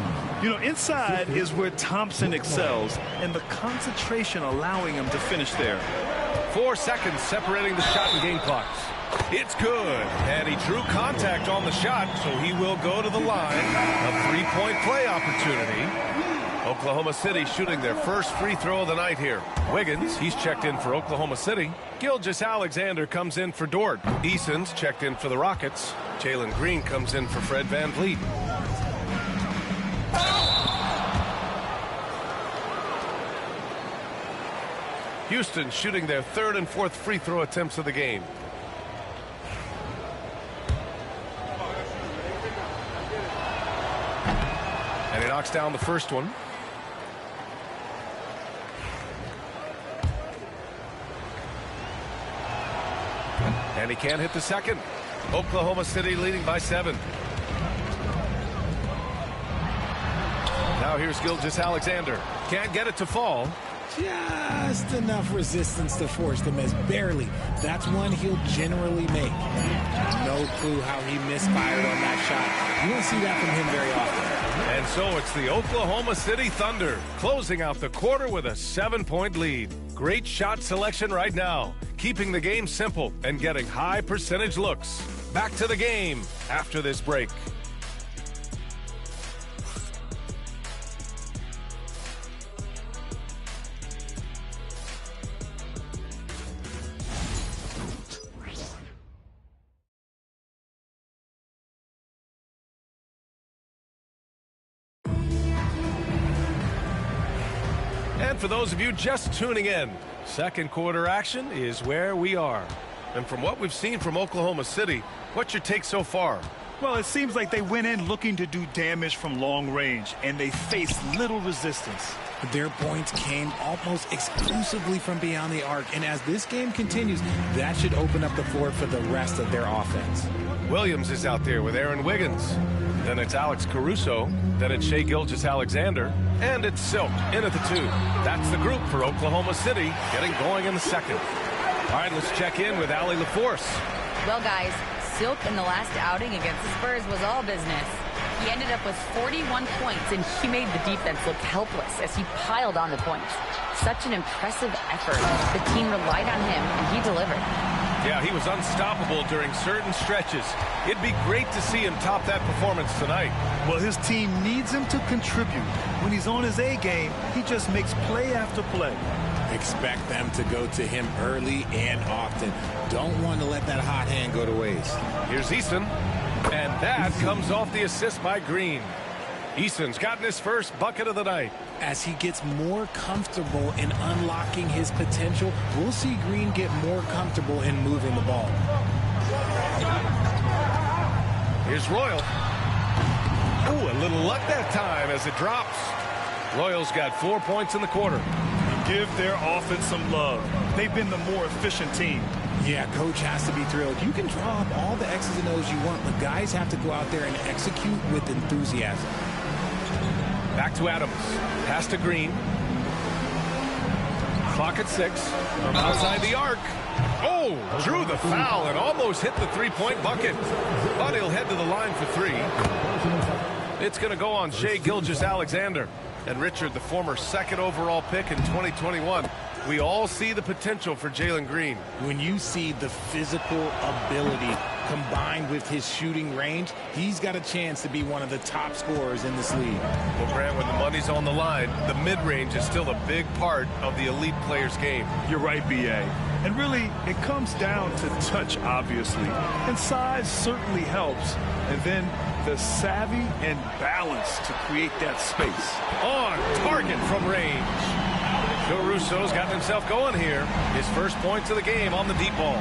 You know, inside is where Thompson excels, and the concentration allowing him to finish there. 4 seconds separating the shot and game clocks. It's good. And he drew contact on the shot, so he will go to the line. A 3-point play opportunity. Oklahoma City shooting their first free throw of the night here. Wiggins, he's checked in for Oklahoma City. Gilgeous-Alexander comes in for Dort. Eason's checked in for the Rockets. Jalen Green comes in for Fred Van Vliet. Houston shooting their 3rd and 4th free throw attempts of the game. And he knocks down the first one. And he can't hit the second. Oklahoma City leading by 7. Now here's Gilgeous-Alexander. Can't get it to fall. Just enough resistance to force the miss. Barely. That's one he'll generally make. No clue how he misfired on that shot. You don't see that from him very often. And so it's the Oklahoma City Thunder closing out the quarter with a 7-point lead. Great shot selection right now, keeping the game simple and getting high percentage looks. Back to the game after this break. And for those of you just tuning in, second quarter action is where we are. And from what we've seen from Oklahoma City, what's your take so far? Well, it seems like they went in looking to do damage from long range, and they faced little resistance. Their points came almost exclusively from beyond the arc, and as this game continues, that should open up the floor for the rest of their offense. Williams is out there with Aaron Wiggins. Then it's Alex Caruso. Then it's Shai Gilgeous-Alexander. And it's Silk in at the 2. That's the group for Oklahoma City getting going in the second. All right, let's check in with Allie LaForce. Well, guys, Silk in the last outing against the Spurs was all business. He ended up with 41 points, and he made the defense look helpless as he piled on the points. Such an impressive effort. The team relied on him, and he delivered. Yeah, he was unstoppable during certain stretches. It'd be great to see him top that performance tonight. Well, his team needs him to contribute. When he's on his A game, he just makes play after play. Expect them to go to him early and often. Don't want to let that hot hand go to waste. Here's Eason, and that comes off the assist by Green. Eason's gotten his first bucket of the night. As he gets more comfortable in unlocking his potential, we'll see Green get more comfortable in moving the ball. Here's Royal. Ooh, a little luck that time as it drops. Royal's got 4 points in the quarter. Give their offense some love. They've been the more efficient team. Yeah, coach has to be thrilled. You can draw up all the X's and O's you want, but guys have to go out there and execute with enthusiasm. Back to Adams. Pass to Green. Clock at 6. From outside the arc. Oh, drew the foul and almost hit the three-point bucket. But he'll head to the line for 3. It's going to go on Shai Gilgeous-Alexander. And Richard, the former second overall pick in 2021. We all see the potential for Jalen Green. When you see the physical ability combined with his shooting range, he's got a chance to be one of the top scorers in this league. Well, Grant, when the money's on the line, the mid-range is still a big part of the elite player's game. You're right, B.A. And really, it comes down to touch, obviously. And size certainly helps. And then the savvy and balance to create that space. On target from range. Russo's gotten himself going here. His first points of the game on the deep ball.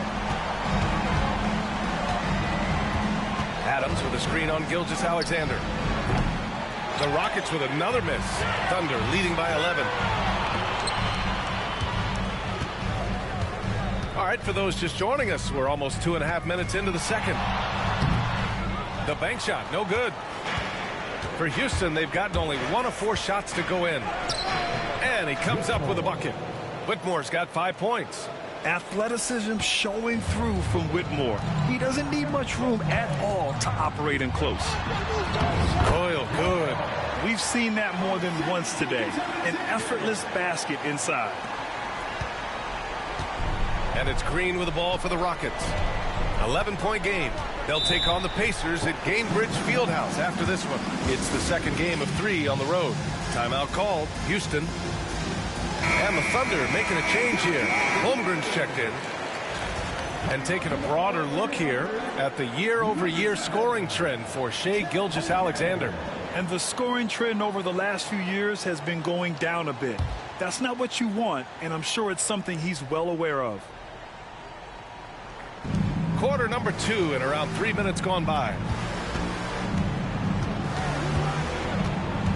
Adams with a screen on Gilgeous-Alexander. The Rockets with another miss. Thunder leading by 11. All right, for those just joining us, we're almost 2.5 minutes into the second. The bank shot, no good. For Houston, they've gotten only 1 of 4 shots to go in. And he comes up with a bucket. Whitmore's got 5 points. Athleticism showing through from Whitmore. He doesn't need much room at all to operate in close. Royal, good. We've seen that more than once today. An effortless basket inside. And it's Green with the ball for the Rockets. 11-point game. They'll take on the Pacers at Gainbridge Fieldhouse after this one. It's the second game of 3 on the road. Timeout called. Houston. And the Thunder making a change here. Holmgren's checked in. And taking a broader look here at the year-over-year scoring trend for Shai Gilgeous-Alexander. And the scoring trend over the last few years has been going down a bit. That's not what you want, and I'm sure it's something he's well aware of. Quarter number 2 and around 3 minutes gone by.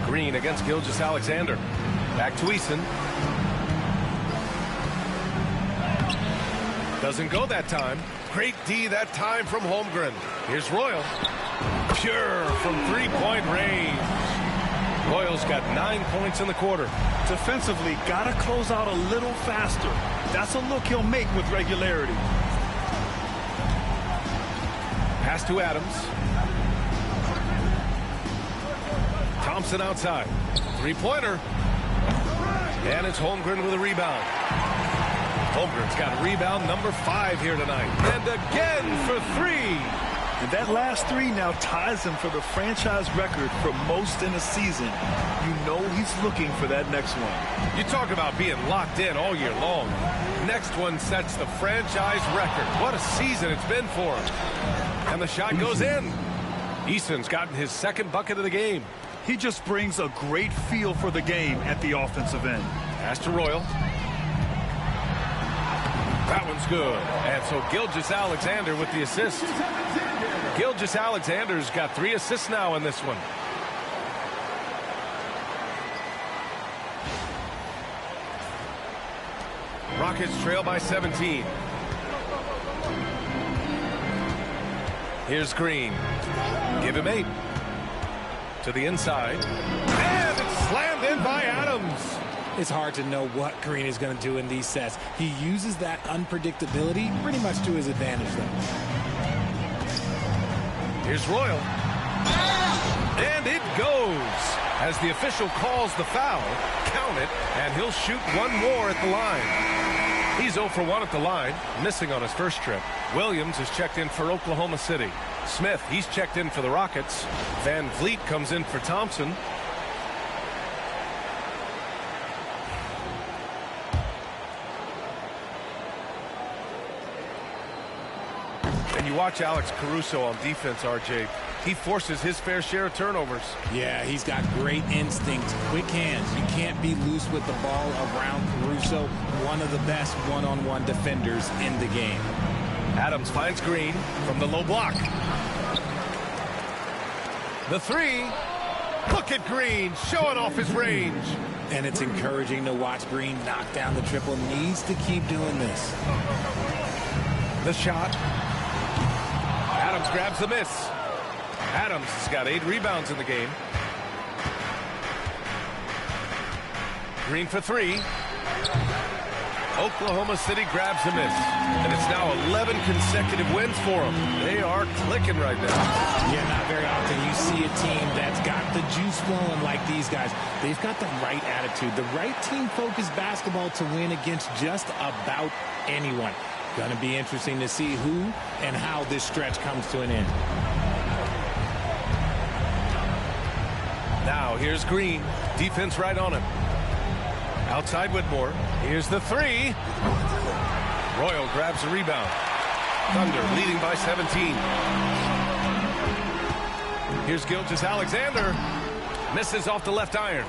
Green against Gilgeous-Alexander. Back to Eason. Doesn't go that time. Great D that time from Holmgren. Here's Royal. Pure from 3-point range. Royal's got 9 points in the quarter. Defensively, gotta close out a little faster. That's a look he'll make with regularity. Pass to Adams. Thompson outside. 3-pointer. And it's Holmgren with a rebound. Holmgren's got rebound number 5 here tonight. And again for 3. And that last 3 now ties him for the franchise record for most in a season. You know he's looking for that next one. You talk about being locked in all year long. Next one sets the franchise record. What a season it's been for him. And the shot goes in. Eason's gotten his second bucket of the game. He just brings a great feel for the game at the offensive end. Pass to Royal. That one's good. And so Gilgeous-Alexander with the assist. Gilgeous-Alexander's got 3 assists now in this one. Rockets trail by 17. Here's Green. Give him 8. To the inside. And it's slammed in by Adams. It's hard to know what Green is going to do in these sets. He uses that unpredictability pretty much to his advantage, though. Here's Royal. And it goes. As the official calls the foul, count it, and he'll shoot one more at the line. He's 0 for 1 at the line, missing on his first trip. Williams is checked in for Oklahoma City. Smith, he's checked in for the Rockets. Van Vliet comes in for Thompson. And you watch Alex Caruso on defense, RJ. He forces his fair share of turnovers. Yeah, he's got great instincts, quick hands. You can't be loose with the ball around Caruso, one of the best one-on-one defenders in the game. Adams finds Green from the low block. The three. Look at Green showing off his range. And it's encouraging to watch Green knock down the triple. Needs to keep doing this. The shot. Adams grabs the miss. Adams has got 8 rebounds in the game. Green for 3. Oklahoma City grabs the miss. And it's now 11 consecutive wins for them. They are clicking right now. Yeah, not very often you see a team that's got the juice flowing like these guys. They've got the right attitude, the right team-focused basketball to win against just about anyone. Going to be interesting to see who and how this stretch comes to an end. Now here's Green. Defense right on him. Outside Whitmore. Here's the 3. Royal grabs a rebound. Thunder leading by 17. Here's Gilgeous-Alexander. Misses off the left iron.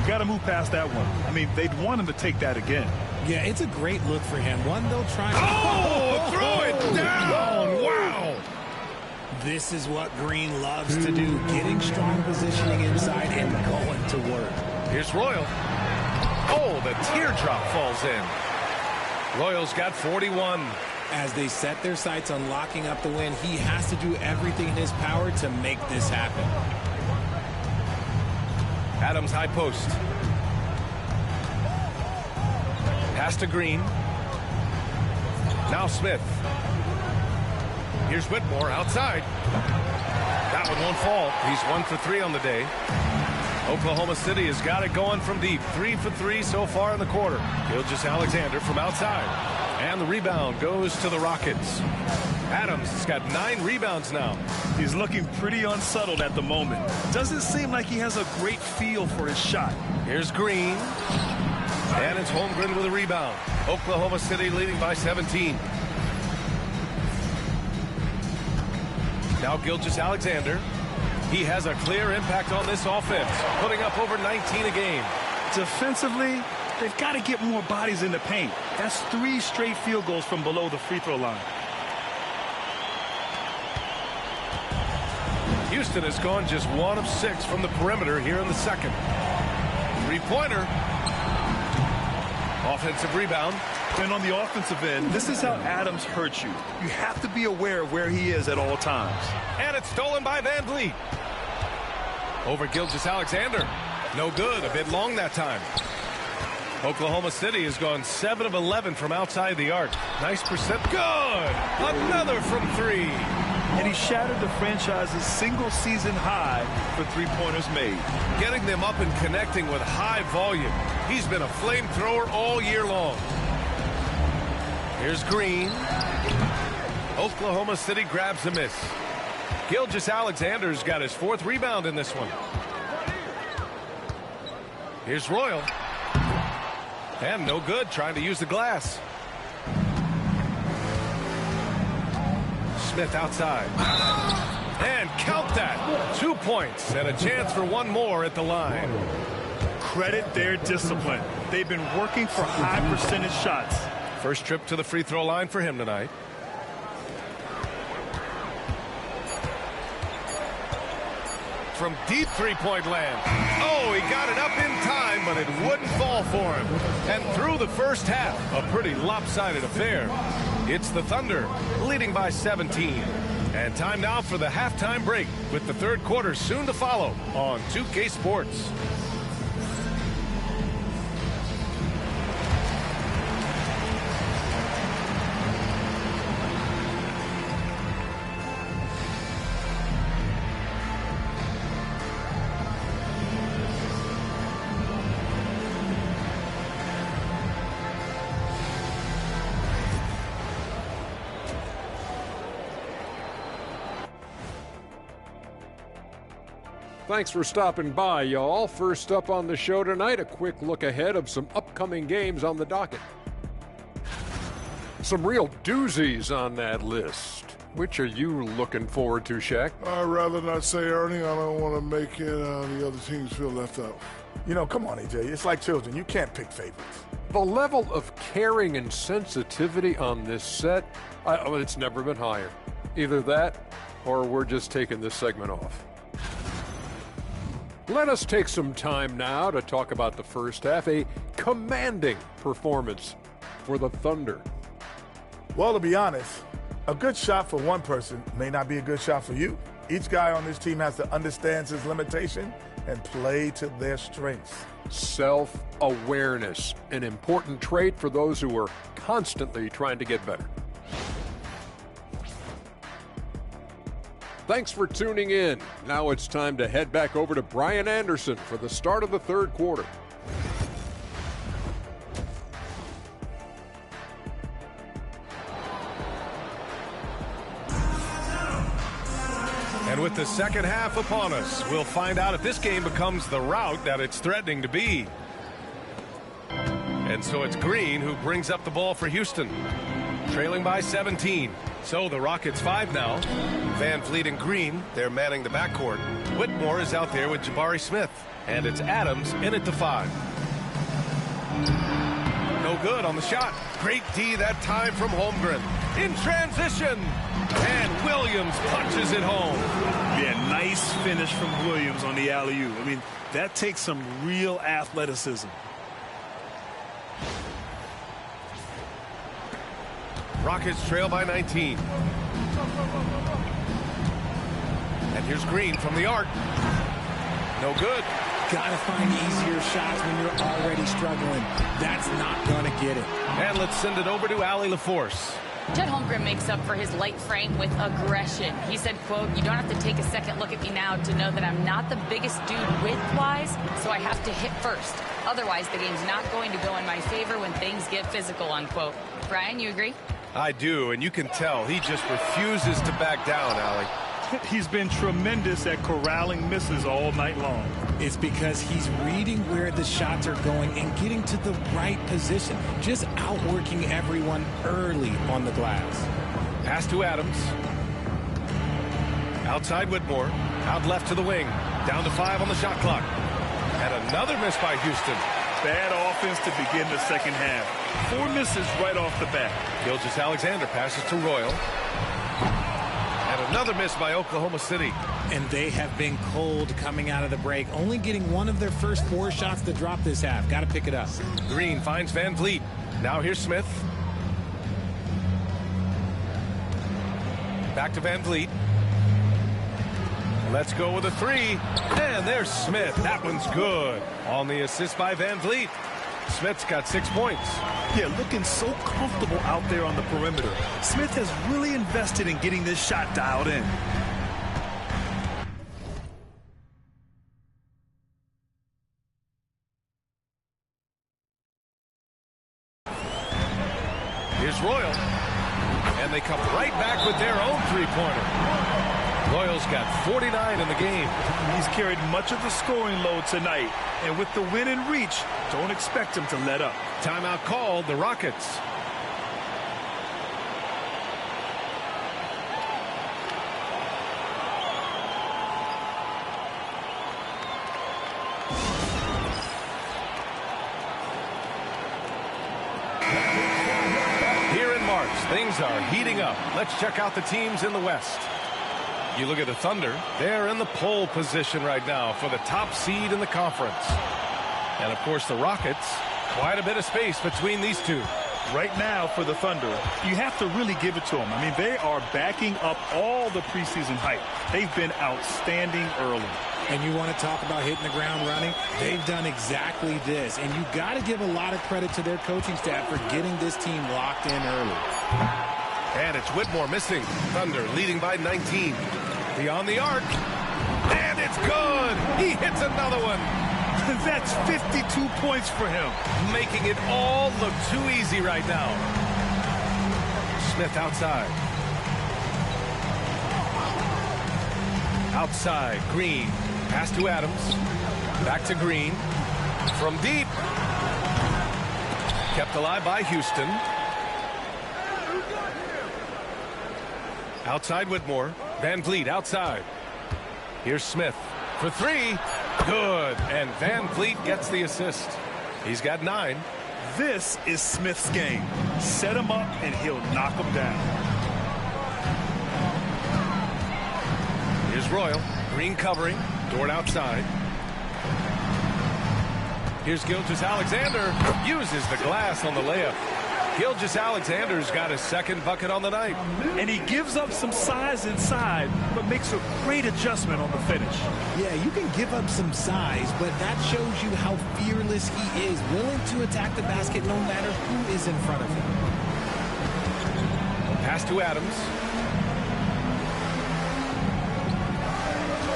You got to move past that one. I mean, they'd want him to take that again. Yeah, it's a great look for him. One they'll try. Oh, throw it down. Wow. This is what Green loves to do, getting strong positioning inside and going to work. Here's Royal. Oh, the teardrop falls in. Royal's got 41. As they set their sights on locking up the win, he has to do everything in his power to make this happen. Adams high post. Pass to Green. Now Smith. Here's Whitmore outside. That one won't fall. He's 1 for 3 on the day. Oklahoma City has got it going from deep. 3 for 3 so far in the quarter. Gilgeous-Alexander from outside. And the rebound goes to the Rockets. Adams has got 9 rebounds now. He's looking pretty unsettled at the moment. Doesn't seem like he has a great feel for his shot. Here's Green. And it's Holmgren with a rebound. Oklahoma City leading by 17. Now Gilgeous-Alexander. He has a clear impact on this offense, putting up over 19 a game. Defensively, they've got to get more bodies in the paint. That's 3 straight field goals from below the free throw line. Houston has gone just 1 of 6 from the perimeter here in the second. 3-pointer. Offensive rebound. And on the offensive end, this is how Adams hurts you. You have to be aware of where he is at all times. And it's stolen by Van Vliet. Over Gilgeous-Alexander. No good. A bit long that time. Oklahoma City has gone 7 of 11 from outside the arc. Nice percent. Good. Another from 3. And he shattered the franchise's single-season high for 3-pointers made. Getting them up and connecting with high volume. He's been a flamethrower all year long. Here's Green. Oklahoma City grabs a miss. Gilgeous-Alexander's got his 4th rebound in this one. Here's Royal. And no good, trying to use the glass. Smith outside. And count that. 2 points and a chance for 1 more at the line. Credit their discipline. They've been working for high percentage shots. First trip to the free throw line for him tonight. From deep 3-point land. Oh, he got it up in time, but it wouldn't fall for him. And through the first half, a pretty lopsided affair. It's the Thunder leading by 17. And time now for the halftime break with the third quarter soon to follow on 2K Sports. Thanks for stopping by, y'all. First up on the show tonight, a quick look ahead of some upcoming games on the docket. Some real doozies on that list. Which are you looking forward to, Shaq? I'd rather not say, Ernie. I don't want to make the other teams feel left out. You know, come on, AJ. It's like children. You can't pick favorites. The level of caring and sensitivity on this set, it's never been higher. Either that, or we're just taking this segment off. Let us take some time now to talk about the first half, a commanding performance for the Thunder. Well, to be honest, a good shot for one person may not be a good shot for you. Each guy on this team has to understand his limitation and play to their strengths. Self-awareness, an important trait for those who are constantly trying to get better. Thanks for tuning in. Now it's time to head back over to Brian Anderson for the start of the third quarter. And with the second half upon us, we'll find out if this game becomes the rout that it's threatening to be. And so it's Green who brings up the ball for Houston, trailing by 17. So the Rockets 5 now. Van Vliet and Green, they're manning the backcourt. Whitmore is out there with Jabari Smith. And it's Adams in at the 5. No good on the shot. Great D that time from Holmgren. In transition. And Williams punches it home. Yeah, nice finish from Williams on the alley-oop. I mean, that takes some real athleticism. Rockets trail by 19. And here's Green from the arc. No good. Gotta find easier shots when you're already struggling. That's not gonna get it. And let's send it over to Allie LaForce. Chet Holmgren makes up for his light frame with aggression. He said, quote, "You don't have to take a second look at me now to know that I'm not the biggest dude width-wise, so I have to hit first. Otherwise, the game's not going to go in my favor when things get physical," unquote. Brian, you agree? I do, and you can tell he just refuses to back down, Allie. He's been tremendous at corralling misses all night long. It's because he's reading where the shots are going and getting to the right position. Just outworking everyone early on the glass. Pass to Adams. Outside Whitmore. Out left to the wing. Down to 5 on the shot clock. And another miss by Houston. Bad offense to begin the second half. 4 misses right off the bat. Gilgeous-Alexander passes to Royal. And another miss by Oklahoma City. And they have been cold coming out of the break, only getting one of their first 4 shots to drop this half. Got to pick it up. Green finds Van Vliet. Now here's Smith. Back to Van Vliet. Let's go with a 3. And there's Smith. That one's good. On the assist by Van Vliet. Smith's got 6 points. Yeah, looking so comfortable out there on the perimeter. Smith has really invested in getting this shot dialed in. Here's Royal. And they come right back with their own 3-pointer. Royal's got 49 in the game. He's carried much of the scoring load tonight. And with the win in reach, don't expect him to let up. Timeout called, the Rockets. Here in March, things are heating up. Let's check out the teams in the West. You look at the Thunder, they're in the pole position right now for the top seed in the conference. And, of course, the Rockets, quite a bit of space between these two. Right now for the Thunder, you have to really give it to them. I mean, they are backing up all the preseason hype. They've been outstanding early. And you want to talk about hitting the ground running? They've done exactly this. And you got to give a lot of credit to their coaching staff for getting this team locked in early. And it's Whitmore missing. Thunder leading by 19. Beyond the arc. And it's good. He hits another one. That's 52 points for him. Making it all look too easy right now. Smith outside. Outside, Green. Pass to Adams. Back to Green. From deep. Kept alive by Houston. Outside Whitmore. Van Vliet outside. Here's Smith for three. Good. And Van Vliet gets the assist. He's got 9. This is Smith's game. Set him up and he'll knock him down. Here's Royal. Green covering. Dort outside. Here's Gilgeous-Alexander. Uses the glass on the layup. Gilgeous-Alexander's got his second bucket on the night. And he gives up some size inside, but makes a great adjustment on the finish. Yeah, you can give up some size, but that shows you how fearless he is, willing to attack the basket no matter who is in front of him. Pass to Adams.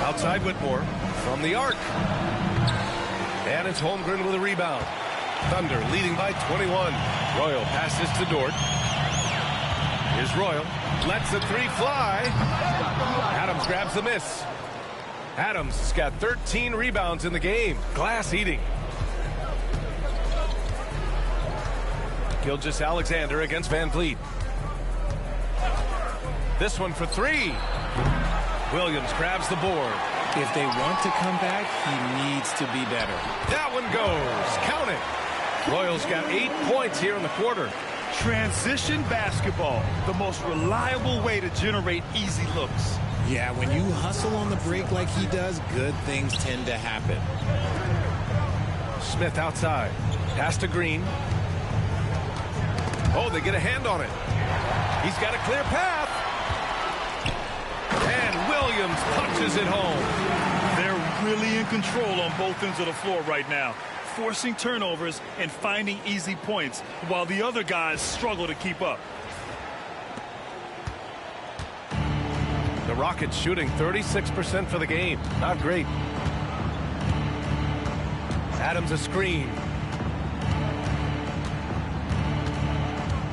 Outside Whitmore from the arc. And it's Holmgren with a rebound. Thunder leading by 21. Royal passes to Dort. Here's Royal. Lets the three fly. Adams grabs the miss. Adams has got 13 rebounds in the game. Glass eating. Gilgeous-Alexander against Van Vliet. This one for three. Williams grabs the board. If they want to come back, he needs to be better. That one goes. Count it. Royals got 8 points here in the quarter. Transition basketball, the most reliable way to generate easy looks. Yeah, when you hustle on the break like he does, good things tend to happen. Smith outside. Pass to Green. Oh, they get a hand on it. He's got a clear path. And Williams punches it home. They're really in control on both ends of the floor right now, forcing turnovers and finding easy points while the other guys struggle to keep up. The Rockets shooting 36% for the game. Not great. Adams a screen.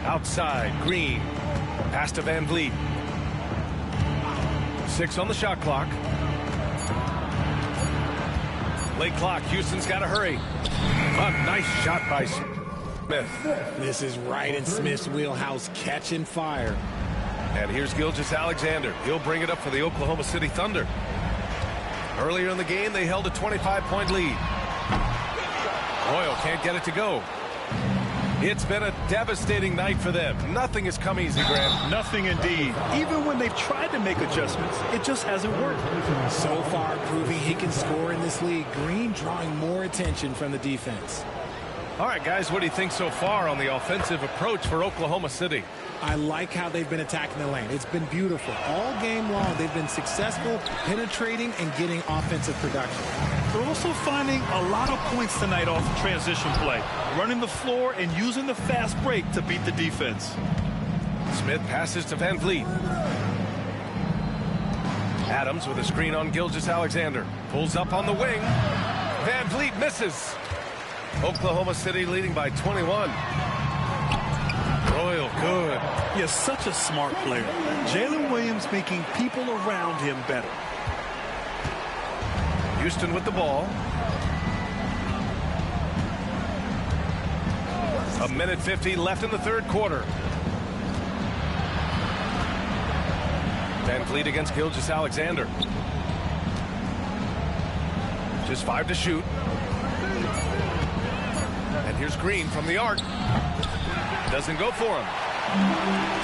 Outside, Green. Pass to Van Vliet. 6 on the shot clock. Late clock. Houston's got to hurry. A nice shot by Smith. This is right in Smith's wheelhouse, catching fire. And here's Gilgeous-Alexander. He'll bring it up for the Oklahoma City Thunder. Earlier in the game, they held a 25-point lead. Royal can't get it to go. It's been a devastating night for them. Nothing has come easy, Grant. Nothing indeed. Even when they've tried to make adjustments, it just hasn't worked. So far, proving he can score in this league. Green drawing more attention from the defense. All right, guys, what do you think so far on the offensive approach for Oklahoma City? I like how they've been attacking the lane. It's been beautiful. All game long, they've been successful penetrating and getting offensive production. They're also finding a lot of points tonight off of transition play, running the floor and using the fast break to beat the defense. Smith passes to Van Vliet. Adams with a screen on Gilgeous-Alexander. Pulls up on the wing. Van Vliet misses. Oklahoma City leading by 21. Royal, good. He is such a smart player. Jalen Williams making people around him better. Houston with the ball. 1:50 left in the third quarter. Van Vliet against Gilgeous-Alexander. Just 5 to shoot. And here's Green from the arc. Doesn't go for him.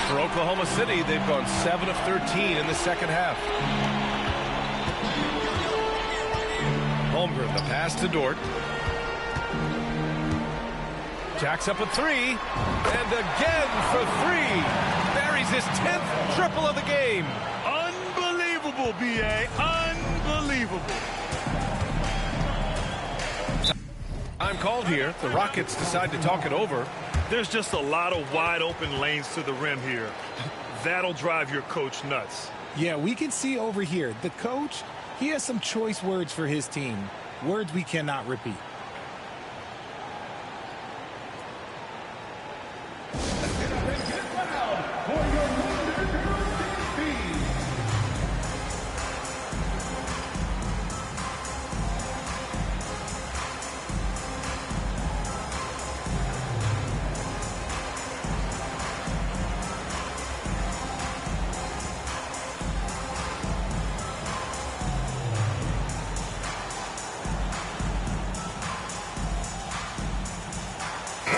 For Oklahoma City, they've gone 7 of 13 in the second half. Holmgren, the pass to Dort. Jacks up a 3. And again for 3. Buries his 10th triple of the game. Unbelievable, B.A. Unbelievable. Time called here. The Rockets decide to talk it over. There's just a lot of wide open lanes to the rim here. That'll drive your coach nuts. Yeah, we can see over here. The coach, he has some choice words for his team. Words we cannot repeat.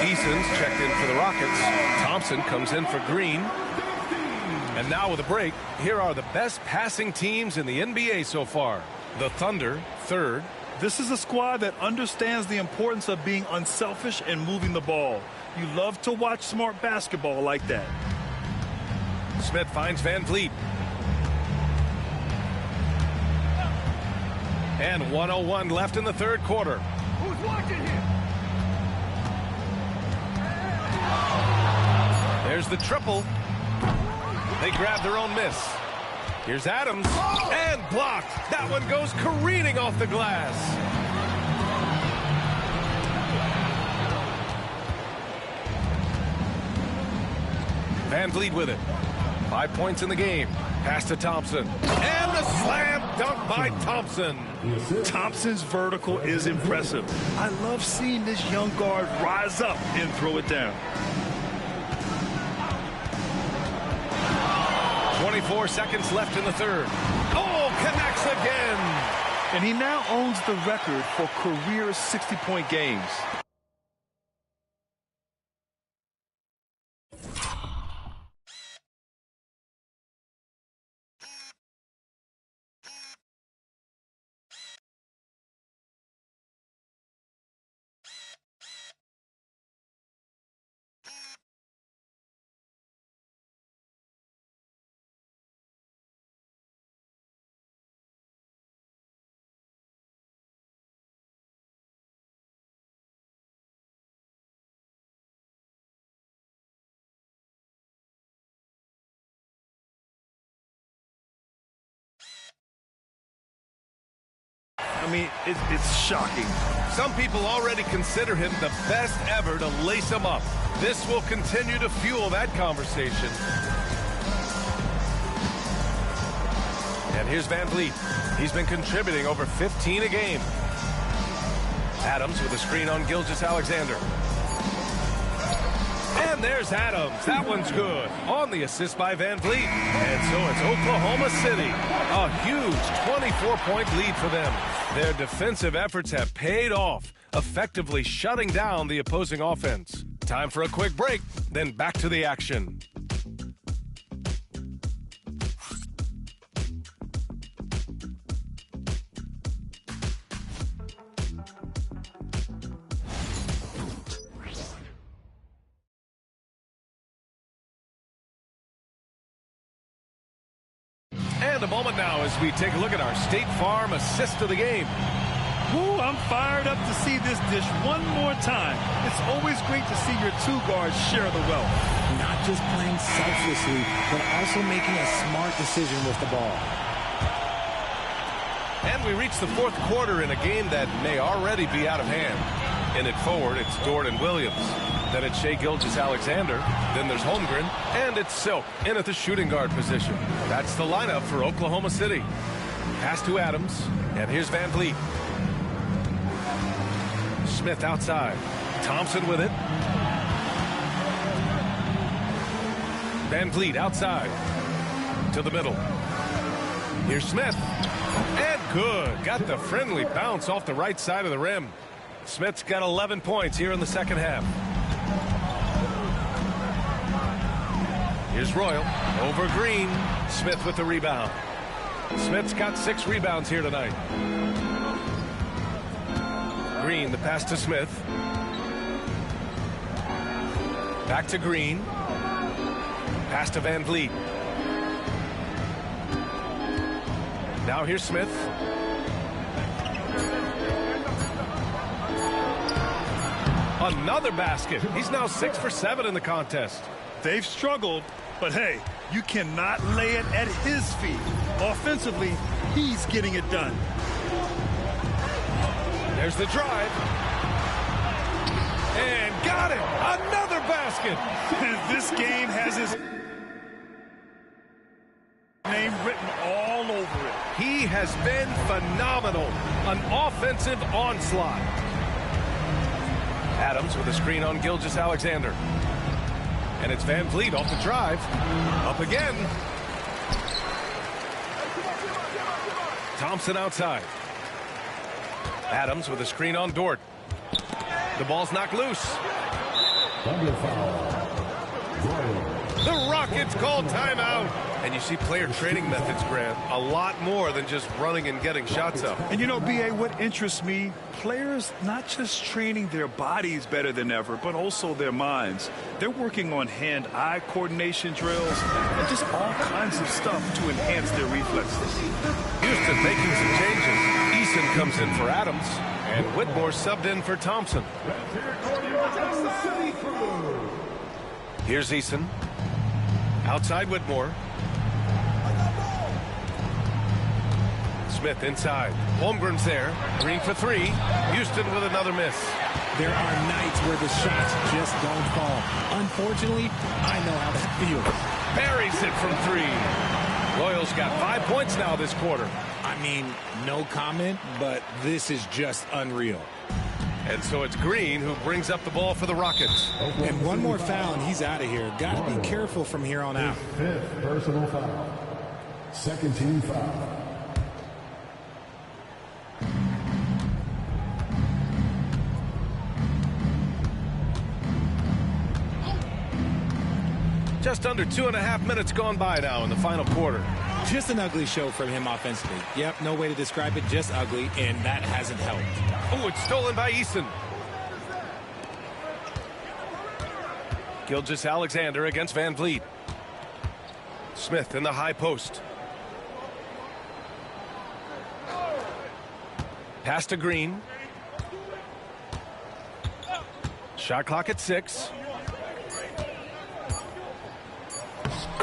Eason's checked in for the Rockets. Thompson comes in for Green. And now with a break, here are the best passing teams in the NBA so far. The Thunder, third. This is a squad that understands the importance of being unselfish and moving the ball. You love to watch smart basketball like that. Smith finds Van Vliet. And 1:01 left in the third quarter. Who's watching here? There's the triple. They grab their own miss. Here's Adams. And blocked. That one goes careening off the glass. Van Vliet with it. 5 points in the game. Pass to Thompson. And the slam dunk by Thompson. Thompson's vertical is impressive. I love seeing this young guard rise up and throw it down. 24 seconds left in the third. Oh, connects again. And he now owns the record for career 60-point games. I mean, it's shocking. Some people already consider him the best ever to lace him up. This will continue to fuel that conversation. And here's Van Vliet. He's been contributing over 15 a game. Adams with a screen on Gilgeous-Alexander. And there's Adams. That one's good. On the assist by Van Vliet. And so it's Oklahoma City. A huge 24-point lead for them. Their defensive efforts have paid off, effectively shutting down the opposing offense. Time for a quick break, then back to the action. And a moment now as we take a look at our State Farm assist of the game. Ooh, I'm fired up to see this dish one more time. It's always great to see your two guards share the wealth. Not just playing selflessly, but also making a smart decision with the ball. And we reach the fourth quarter in a game that may already be out of hand. In it forward, it's Dort and Williams. Then it's Shai Gilgeous-Alexander. Then there's Holmgren. And it's Silk in at the shooting guard position. That's the lineup for Oklahoma City. Pass to Adams. And here's Van Vliet. Smith outside. Thompson with it. Van Vliet outside. To the middle. Here's Smith. And good. Got the friendly bounce off the right side of the rim. Smith's got 11 points here in the second half. Here's Royal over Green. Smith with the rebound. Smith's got 6 rebounds here tonight. Green, the pass to Smith. Back to Green. Pass to Van Vliet. Now here's Smith. Another basket. He's now 6 for 7 in the contest. They've struggled, but hey, you cannot lay it at his feet. Offensively, he's getting it done. There's the drive. And got it. Another basket. This game has his name written all over it. He has been phenomenal. An offensive onslaught. Adams with a screen on Gilgeous-Alexander. And it's Van Vliet off the drive. Up again. Thompson outside. Adams with a screen on Dort. The ball's knocked loose. Double foul. The Rockets call timeout. And you see player training methods, Grant, a lot more than just running and getting shots up. And you know, B.A., what interests me, players not just training their bodies better than ever, but also their minds. They're working on hand-eye coordination drills and just all kinds of stuff to enhance their reflexes. Houston making some changes. Eason comes in for Adams, and Whitmore subbed in for Thompson. Here's Eason. Outside Whitmore. Smith inside. Holmgren's there. Green for three. Houston with another miss. There are nights where the shots just don't fall. Unfortunately, I know how that feels. Buries it from three. Royals got 5 points now this quarter. I mean, no comment, but this is just unreal. And so it's Green who brings up the ball for the Rockets. And one more foul and he's out of here. Got to be careful from here on out. Fifth personal foul. Second team foul. Just under 2.5 minutes gone by now in the final quarter. Just an ugly show from him offensively. Yep, no way to describe it, just ugly, and that hasn't helped. Oh, it's stolen by Eason. Gilgeous-Alexander against Van Vliet. Smith in the high post. Pass to Green. Shot clock at 6.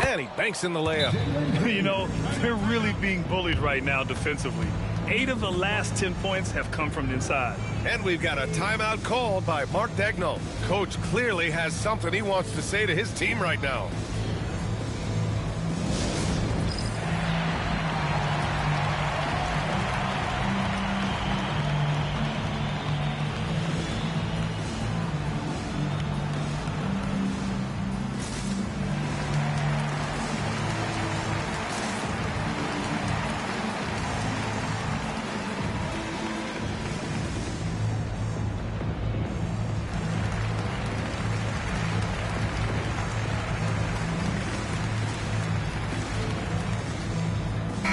And he banks in the layup. You know, they're really being bullied right now defensively. 8 of the last 10 points have come from inside. And we've got a timeout called by Mark Daigneault. Coach clearly has something he wants to say to his team right now.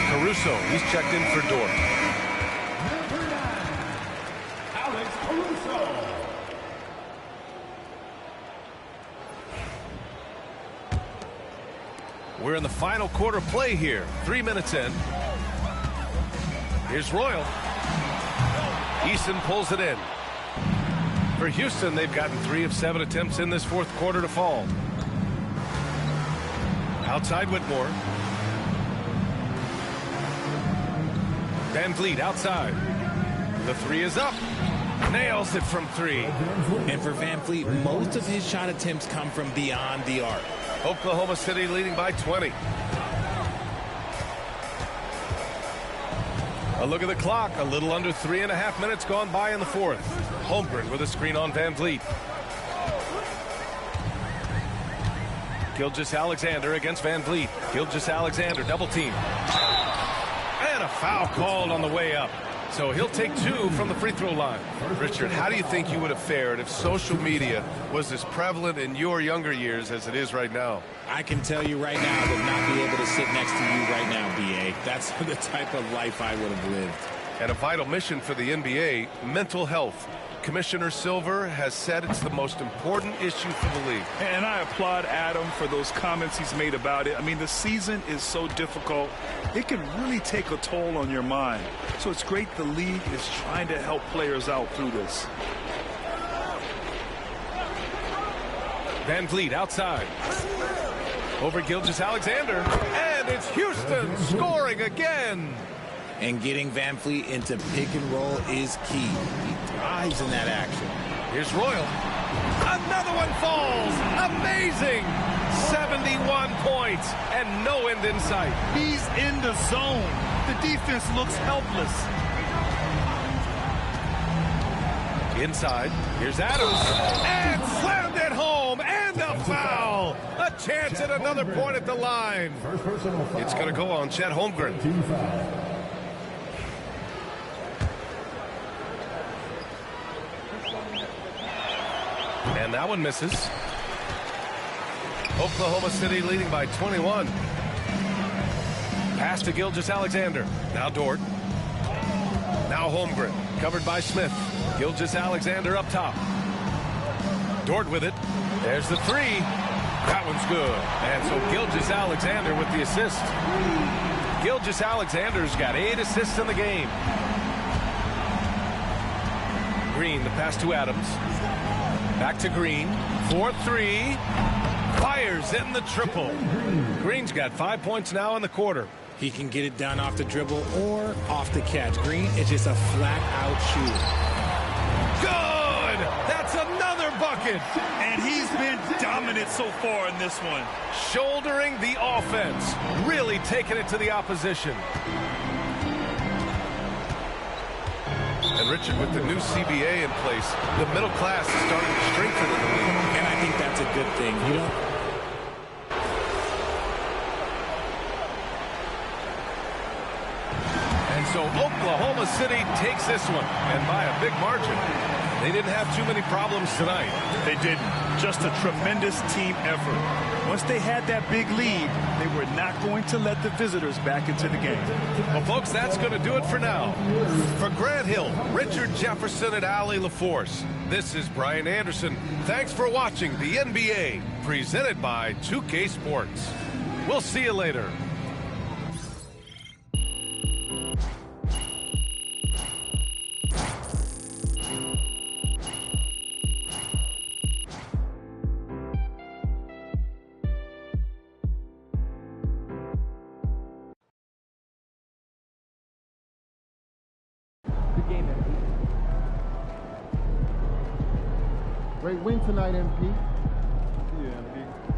Caruso, he's checked in for Dort. Alex Caruso. We're in the final quarter play here. 3 minutes in. Here's Royal. Eason pulls it in. For Houston, they've gotten 3 of 7 attempts in this fourth quarter to fall. Outside Whitmore. Van Vliet outside. The 3 is up. Nails it from 3. And for Van Vliet, most of his shot attempts come from beyond the arc. Oklahoma City leading by 20. A look at the clock. A little under 3.5 minutes gone by in the fourth. Holmgren with a screen on Van Vliet. Gilgeous-Alexander against Van Vliet. Gilgeous-Alexander double team. And a foul called on the way up. So he'll take 2 from the free throw line. Richard, how do you think you would have fared if social media was as prevalent in your younger years as it is right now? I can tell you right now, I would not be able to sit next to you right now, B.A. That's the type of life I would have lived. And a vital mission for the NBA, mental health. Commissioner Silver has said it's the most important issue for the league. And I applaud Adam for those comments he's made about it. I mean, the season is so difficult. It can really take a toll on your mind. So it's great the league is trying to help players out through this. Van Vliet outside. Over Gilgeous-Alexander. And it's Houston scoring again. And getting Van Vliet into pick and roll is key. He thrives in that action. Here's Royal. Another one falls. Amazing. 71 points and no end in sight. He's in the zone. The defense looks helpless. Inside. Here's Adams. And slammed it home. And a foul. A chance at another point at the line. It's going to go on Chet Holmgren. And that one misses. Oklahoma City leading by 21. Pass to Gilgeous-Alexander. Now Dort. Now Holmgren. Covered by Smith. Gilgeous-Alexander up top. Dort with it. There's the three. That one's good. And so Gilgeous-Alexander with the assist. Gilgeous-Alexander's got 8 assists in the game. Green, the pass to Adams. Back to Green. 4-3. Fires in the triple. Green's got 5 points now in the quarter. He can get it done off the dribble or off the catch. Green is just a flat-out shooter. Good! That's another bucket! And he's been dominant so far in this one. Shouldering the offense. Really taking it to the opposition. And Richard, with the new CBA in place, the middle class is starting to strengthen in the league. And I think that's a good thing. You know, and so Oklahoma City takes this one, and by a big margin. They didn't have too many problems tonight. They didn't. Just a tremendous team effort. Once they had that big lead, they were not going to let the visitors back into the game. Well, folks, that's going to do it for now. For Grant Hill, Richard Jefferson, and Allie LaForce, this is Brian Anderson. Thanks for watching the NBA, presented by 2K Sports. We'll see you later. Great win tonight, MP. Yeah, MP.